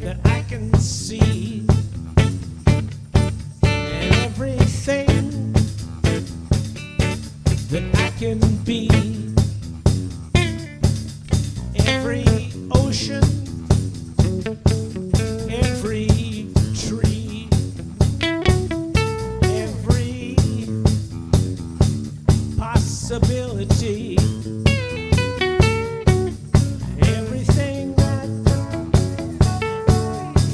that I can see, and everything that I can be, every ocean, every tree, every possibility. Everything that,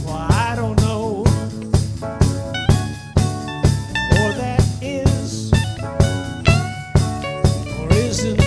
well, I don't know, or that is, or isn't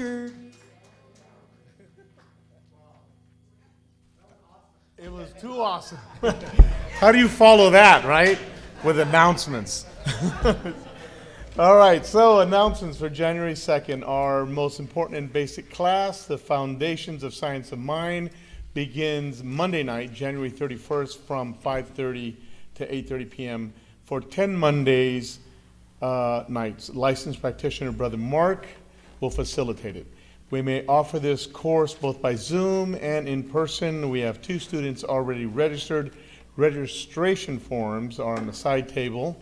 Richard. It was too awesome. How do you follow that, right? With announcements. All right, so announcements for January 2nd. Our most important and basic class, the Foundations of Science of Mind, begins Monday night, January 31st from 5:30 to 8:30 p.m. for 10 Mondays nights. Licensed practitioner Brother Mark will facilitate it. We may offer this course both by Zoom and in person. We have 2 students already registered. Registration forms are on the side table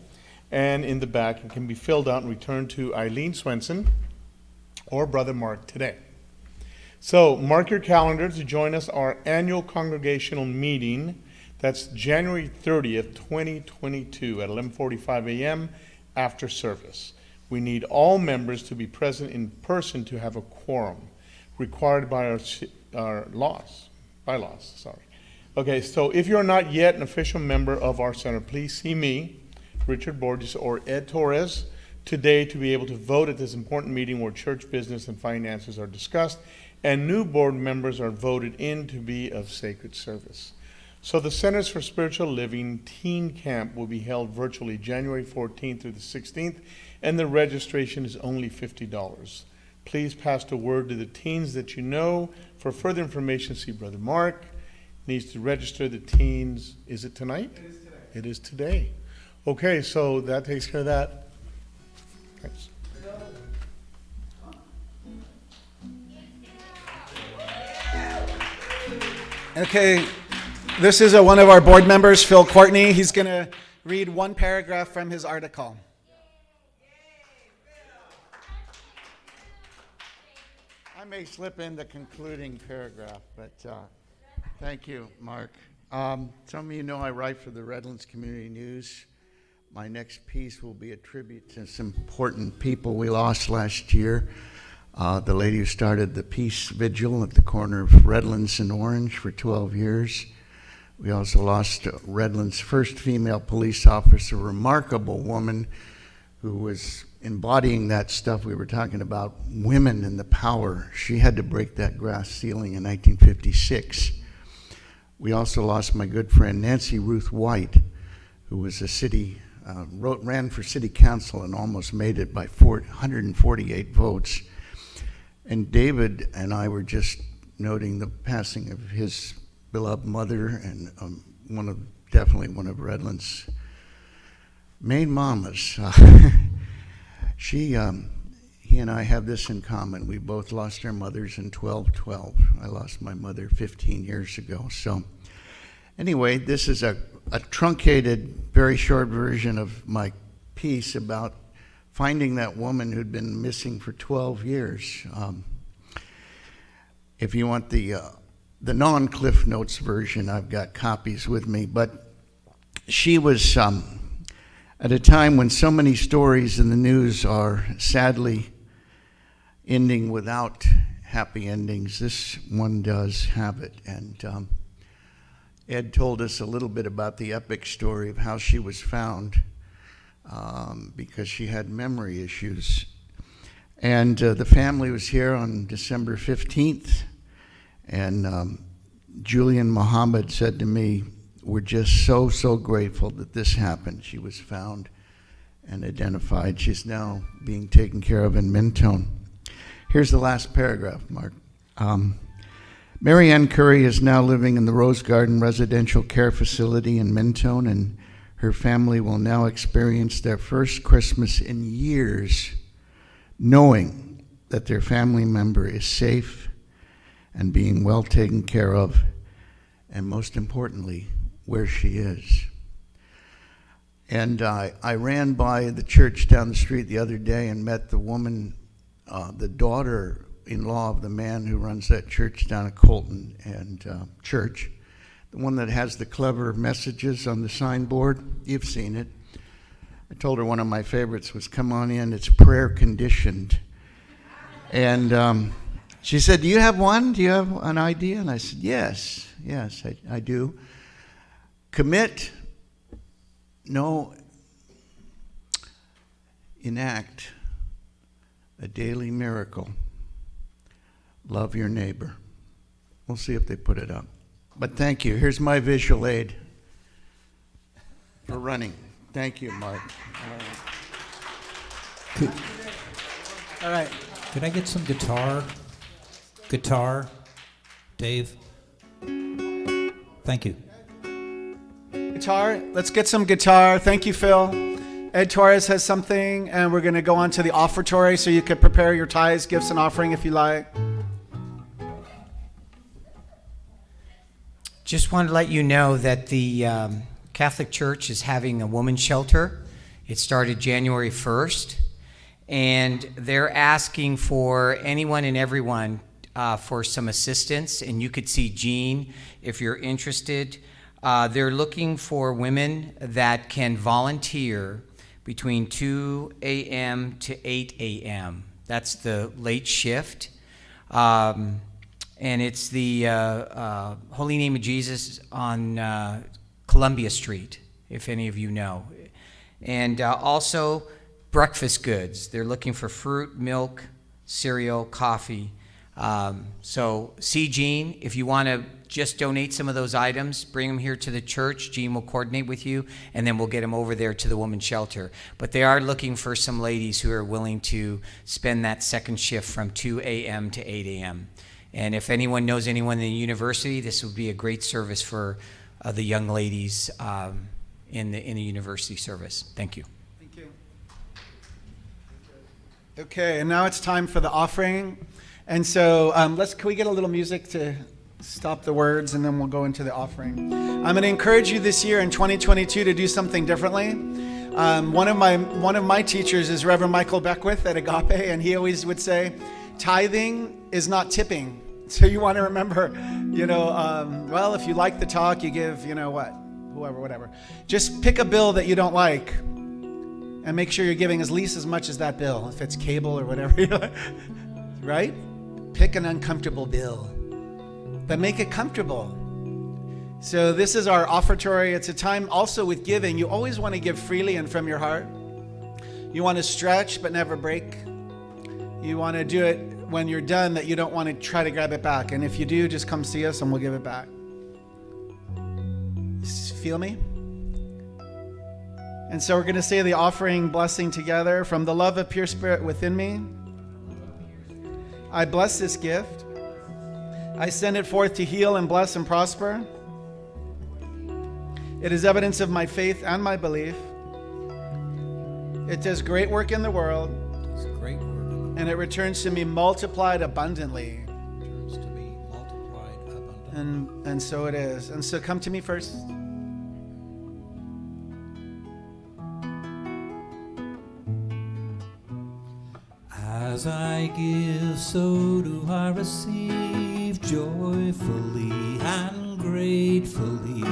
and in the back and can be filled out and returned to Eileen Swenson or Brother Mark today. So mark your calendar to join us our annual congregational meeting. That's January 30th, 2022 at 11:45 a.m. after service. We need all members to be present in person to have a quorum, required by our bylaws. Okay, so if you're not yet an official member of our center, please see me, Richard Borges, or Ed Torres today to be able to vote at this important meeting where church business and finances are discussed, and new board members are voted in to be of sacred service. So the Centers for Spiritual Living Teen Camp will be held virtually January 14th through the 16th, and the registration is only $50. Please pass the word to the teens that you know. For further information, see Brother Mark. Needs to register the teens. Is it tonight? It is today. It is today. Okay, so that takes care of that. Thanks. Okay, this is one of our board members, Phil Courtney. He's going to read one paragraph from his article. I may slip in the concluding paragraph, but thank you, Mark. Some of you know I write for the Redlands Community News. My next piece will be a tribute to some important people we lost last year. The lady who started the peace vigil at the corner of Redlands and Orange for 12 years. We also lost Redlands' first female police officer, a remarkable woman who was embodying that stuff we were talking about, women and the power. She had to break that glass ceiling in 1956. We also lost my good friend Nancy Ruth White, who was ran for city council and almost made it by 148 votes. And David and I were just noting the passing of his beloved mother and definitely one of Redlands' main mamas. He and I have this in common. We both lost our mothers in 12/12. I lost my mother 15 years ago. So anyway, this is a truncated, very short version of my piece about finding that woman who'd been missing for 12 years. If you want the non-Cliff Notes version, I've got copies with me. But she was, at a time when so many stories in the news are sadly ending without happy endings, this one does have it. And Ed told us a little bit about the epic story of how she was found because she had memory issues. And the family was here on December 15th, and Julian Muhammad said to me, "We're just so grateful that this happened." She was found and identified. She's now being taken care of in Mentone. Here's the last paragraph, Mark. Mary Ann Curry is now living in the Rose Garden Residential Care Facility in Mentone, and her family will now experience their first Christmas in years knowing that their family member is safe and being well taken care of, and most importantly, where she is. And I ran by the church down the street the other day and met the woman, the daughter-in-law of the man who runs that church down at Colton and Church, the one that has the clever messages on the signboard. You've seen it. I told her one of my favorites was, "Come on in, it's prayer conditioned." And she said, "Do you have one? Do you have an idea?" And I said, yes, I do. Commit, no, enact a daily miracle Love your neighbor. We'll see if they put it up. But thank you. Here's my visual aid for running. Thank you, Mark. All right. Could I get some guitar? Guitar, Dave? Thank you. Guitar. Let's get some guitar. Thank you, Phil. Ed Torres has something, and we're going to go on to the offertory so you can prepare your tithes, gifts, and offering if you like. Just want to let you know that the Catholic Church is having a women's shelter. It started January 1st, and they're asking for anyone and everyone for some assistance, and you could see Jean if you're interested. They're looking for women that can volunteer between 2 a.m. to 8 a.m. That's the late shift. And it's the Holy Name of Jesus on Columbia Street, if any of you know. And also breakfast goods. They're looking for fruit, milk, cereal, coffee. So see Jean. If you want to just donate some of those items, bring them here to the church. Jean will coordinate with you, and then we'll get them over there to the women's shelter. But they are looking for some ladies who are willing to spend that second shift from 2 a.m. to 8 a.m. And if anyone knows anyone in the university, this would be a great service for the young ladies in the university service. Thank you. Thank you. Okay, and now it's time for the offering. And so can we get a little music to stop the words, and then we'll go into the offering. I'm going to encourage you this year in 2022 to do something differently. One of my teachers is Reverend Michael Beckwith at Agape, and he always would say, tithing is not tipping. So you want to remember, well, if you like the talk, you give, whatever. Just pick a bill that you don't like, and make sure you're giving at least as much as that bill, if it's cable or whatever, right? Pick an uncomfortable bill, but make it comfortable. So this is our offertory. It's a time also with giving. You always want to give freely and from your heart. You want to stretch but never break. You want to do it when you're done, that you don't want to try to grab it back. And if you do, just come see us and we'll give it back. Feel me? And so we're going to say the offering blessing together. From the love of pure spirit within me, I bless this gift. I send it forth to heal and bless and prosper. It is evidence of my faith and my belief. It does great work in the world. And it returns to me multiplied abundantly. And so it is. And so come to me first. As I give, so do I receive joyfully and gratefully.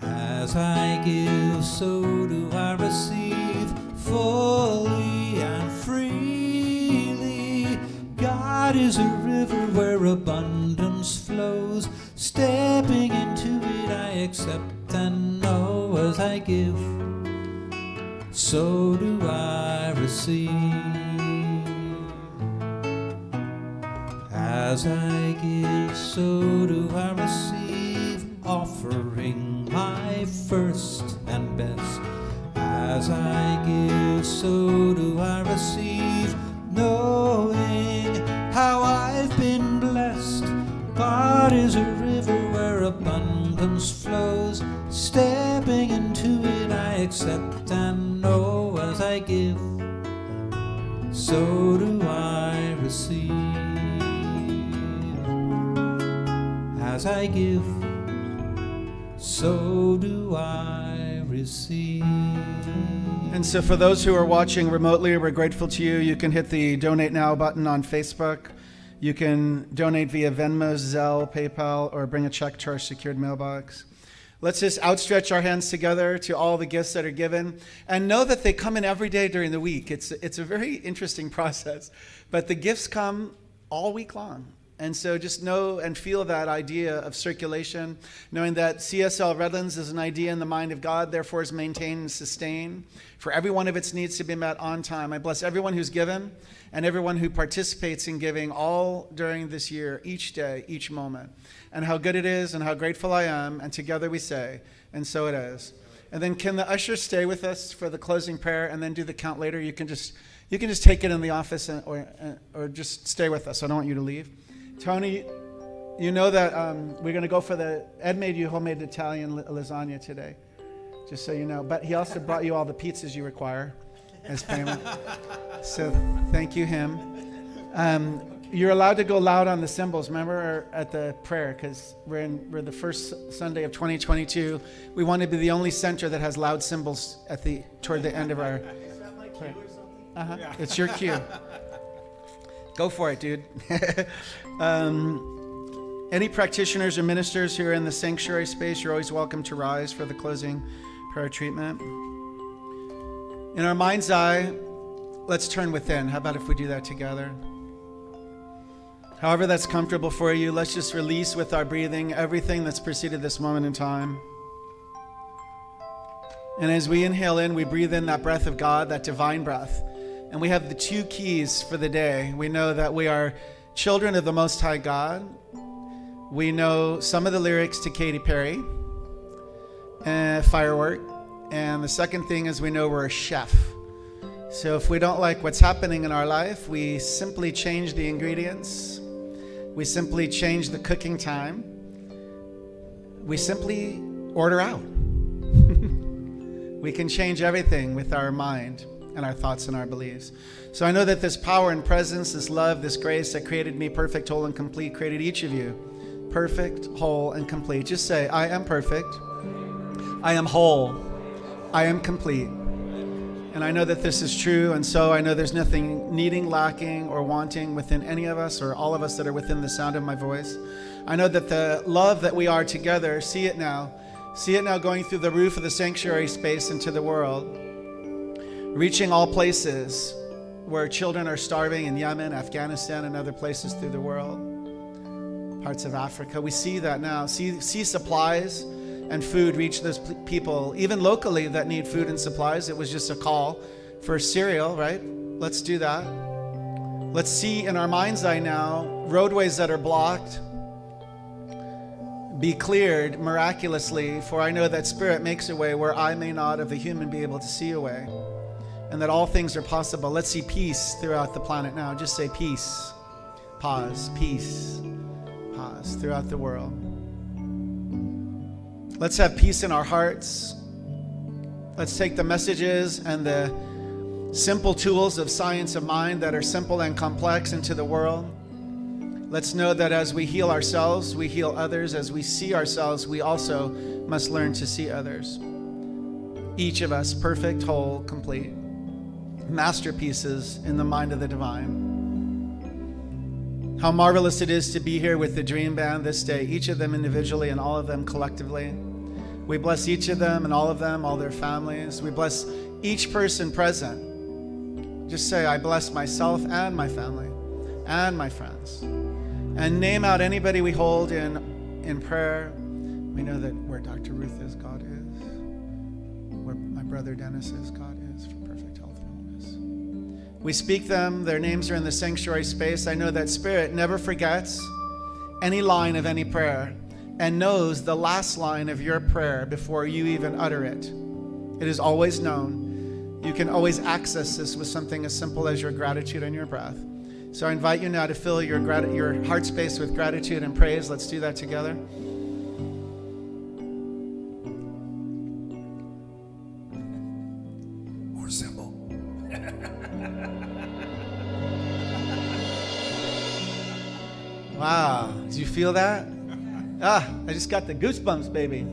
As I give, so do I receive fully and freely. God is a river where abundance flows. Stepping into it, I accept and know. As I give, so do I receive. As I give, so do I receive, offering my first and best. As I give, so do I receive, knowing how I've been blessed. God is a river where abundance flows. Stepping into it, I accept and know. As I give, so do I receive. As I give, so do I receive. And so for those who are watching remotely, we're grateful to you. You can hit the Donate Now button on Facebook. You can donate via Venmo, Zelle, PayPal, or bring a check to our secured mailbox. Let's just outstretch our hands together to all the gifts that are given, and know that they come in every day during the week. It's a very interesting process, but the gifts come all week long. And so just know and feel that idea of circulation, knowing that CSL Redlands is an idea in the mind of God, therefore is maintained and sustained for every one of its needs to be met on time. I bless everyone who's given and everyone who participates in giving all during this year, each day, each moment, and how good it is and how grateful I am. And together we say, and so it is. And then can the ushers stay with us for the closing prayer and then do the count later? You can just take it in the office or just stay with us. I don't want you to leave. Tony, you know that we're going to go for Ed made you homemade Italian lasagna today, just so you know. But he also brought you all the pizzas you require as payment. So thank you, him. You're allowed to go loud on the cymbals, remember, at the prayer, because we're the first Sunday of 2022. We want to be the only center that has loud cymbals toward the end of our prayer. It's your cue. Go for it, dude. Any practitioners or ministers who are in the sanctuary space, you're always welcome to rise for the closing prayer treatment. In our mind's eye, let's turn within. How about if we do that together? However that's comfortable for you, let's just release with our breathing everything that's preceded this moment in time. And as we inhale in, we breathe in that breath of God, that divine breath. And we have the 2 keys for the day. We know that we are children of the Most High God. We know some of the lyrics to Katy Perry, Firework. And the second thing is we know we're a chef. So if we don't like what's happening in our life, we simply change the ingredients. We simply change the cooking time. We simply order out. We can change everything with our mind and our thoughts and our beliefs. So I know that this power and presence, this love, this grace that created me perfect, whole, and complete, created each of you perfect, whole, and complete. Just say, I am perfect. I am whole. I am complete. And I know that this is true, and so I know there's nothing needing, lacking, or wanting within any of us or all of us that are within the sound of my voice. I know that the love that we are together, see it now going through the roof of the sanctuary space into the world, reaching all places where children are starving in Yemen, Afghanistan, and other places through the world, parts of Africa. We see that now. See supplies and food reach those people, even locally, that need food and supplies. It was just a call for cereal, right? Let's do that. Let's see in our mind's eye now, roadways that are blocked be cleared miraculously, for I know that Spirit makes a way where I may not of the human be able to see a way, and that all things are possible. Let's see peace throughout the planet now. Just say peace. Pause. Peace. Pause. Throughout the world. Let's have peace in our hearts. Let's take the messages and the simple tools of science of mind that are simple and complex into the world. Let's know that as we heal ourselves, we heal others. As we see ourselves, we also must learn to see others. Each of us perfect, whole, complete. Masterpieces in the mind of the divine. How marvelous it is to be here with the Dream Band this day, each of them individually and all of them collectively. We bless each of them and all of them, all their families. We bless each person present. Just say, I bless myself and my family and my friends. And name out anybody we hold in prayer. We know that where Dr. Ruth is, God is. Where my brother Dennis is, God is, for perfect health and wholeness. We speak them. Their names are in the sanctuary space. I know that Spirit never forgets any line of any prayer and knows the last line of your prayer before you even utter it. It is always known. You can always access this with something as simple as your gratitude and your breath. So I invite you now to fill your heart space with gratitude and praise. Let's do that together. More simple. Wow, did you feel that? I just got the goosebumps, baby.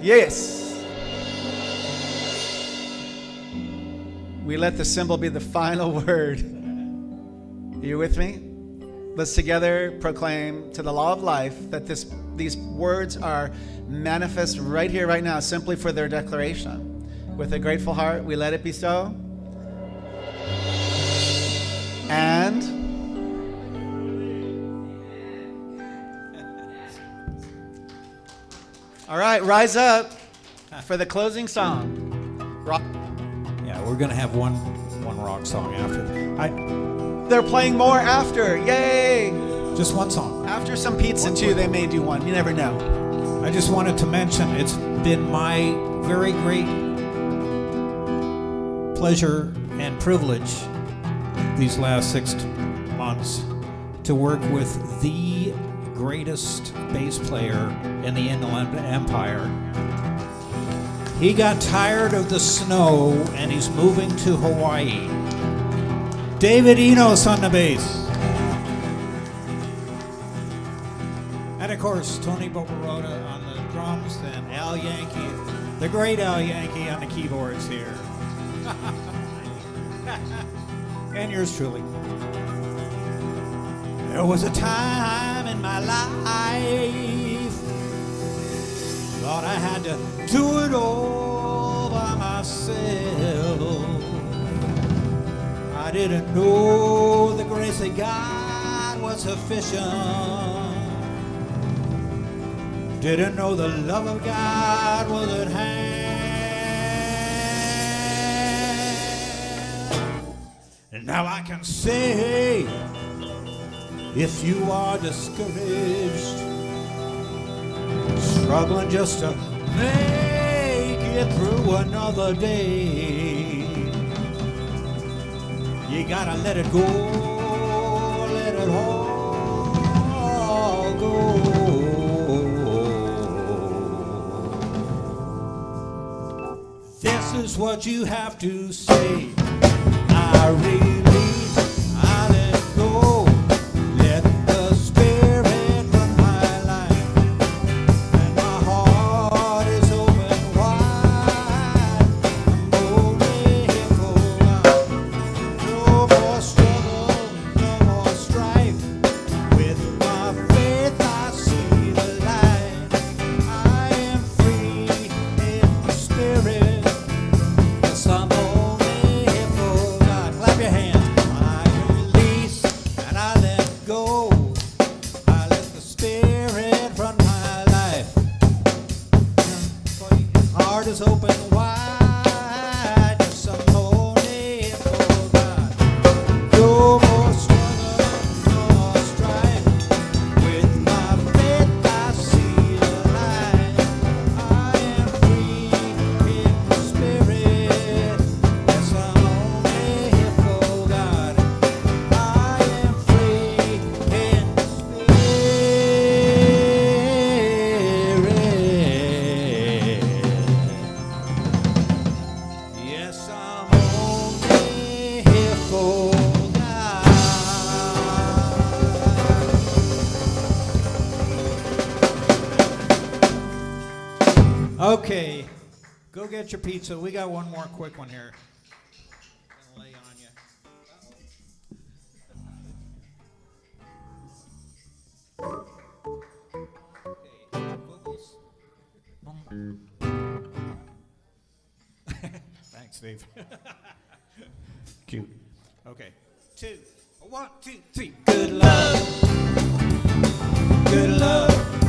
Yes. We let the symbol be the final word. Are you with me? Let's together proclaim to the law of life that these words are manifest right here, right now, simply for their declaration. With a grateful heart, we let it be so. And All right, rise up for the closing song. Rock. Yeah, we're gonna have one rock song after. They're playing more after. Yay! Just one song. After some pizza too, they may do one. You never know. I just wanted to mention it's been my very great pleasure and privilege these last 6 months to work with the greatest bass player in the Inland Empire. He got tired of the snow and he's moving to Hawaii. David Enos on the bass. And of course, Tony Bobaroda on the drums and Al Yankee, the great Al Yankee on the keyboards here. And yours truly. There was a time in my life thought I had to do it all by myself. I didn't know the grace of God was sufficient. Didn't know the love of God was at hand. And now I can say, if you are discouraged, struggling just to make it through another day, you gotta let it go, let it all go. This is what you have to say. I release, I let go. Let the Spirit run my life, and my heart is open wide. I'm only here for God. No more struggle, no more strife. With my faith I see the light. I am free in the Spirit. Yes, I'm only here for God. Clap your hands. I release and I let go. I let the Spirit run my life. Heart is open wide. Yes, I'm only here for God. No more struggle, no more strife. With my faith I see the light. I am free in the Spirit. Yes, I'm only here for God. I am free in the Spirit. Yes, I'm only here for God. Okay, go get your pizza. We got one more quick one here. Gonna lay on you. Thanks, Steve. Cute. Okay. 2, 1, 2, 3. Good love. Good love.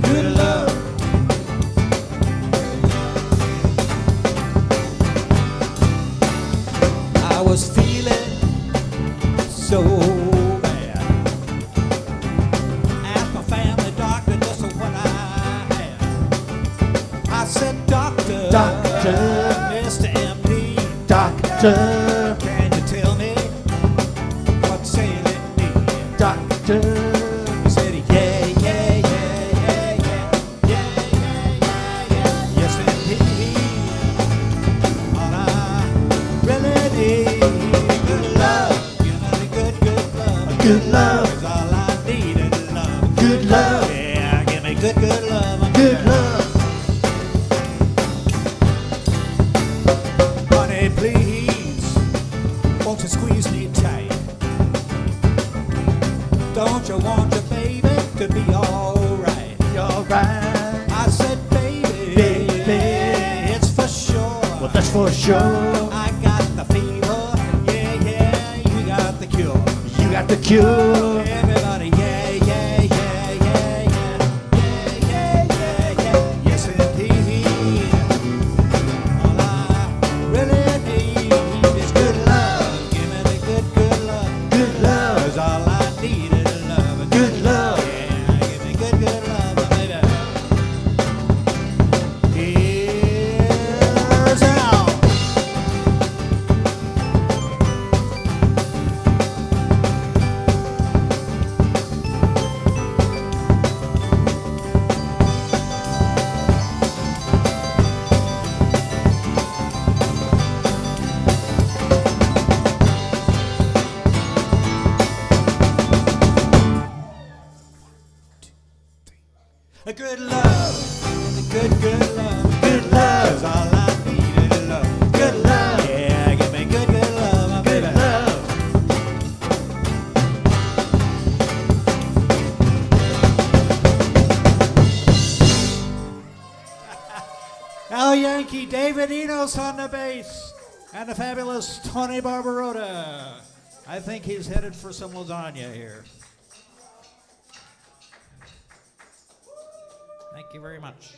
Good love. I was feeling so bad. Asked my family doctor just what I had. I said, Doctor, Mr. MD, Doctor, can you tell me what's ailing me? doctor, He said, yeah, yeah, yeah, yeah, yeah, yeah, yeah, yeah, yeah. Yes, indeed. All I really need, good love. Give me good, good love. good love, Is all I need is love. good love, Yeah, give me good, good love. good love. Honey, please, won't you squeeze me tight? Don't you want your baby to be alright? You're right, I said, baby, Baby. it's for sure. well that's for sure. I got the fever, yeah, yeah, you got the cure. You got the cure. Everybody, yeah, yeah, yeah, yeah, yeah, yeah, yeah, yeah, A good love, a good love, good love's all I need. Love, good love, yeah, give me good love, my baby. El Yankee David Enos on the bass, and the fabulous Tony Barbarotta. I think he's headed for some lasagna here. Thank you very much.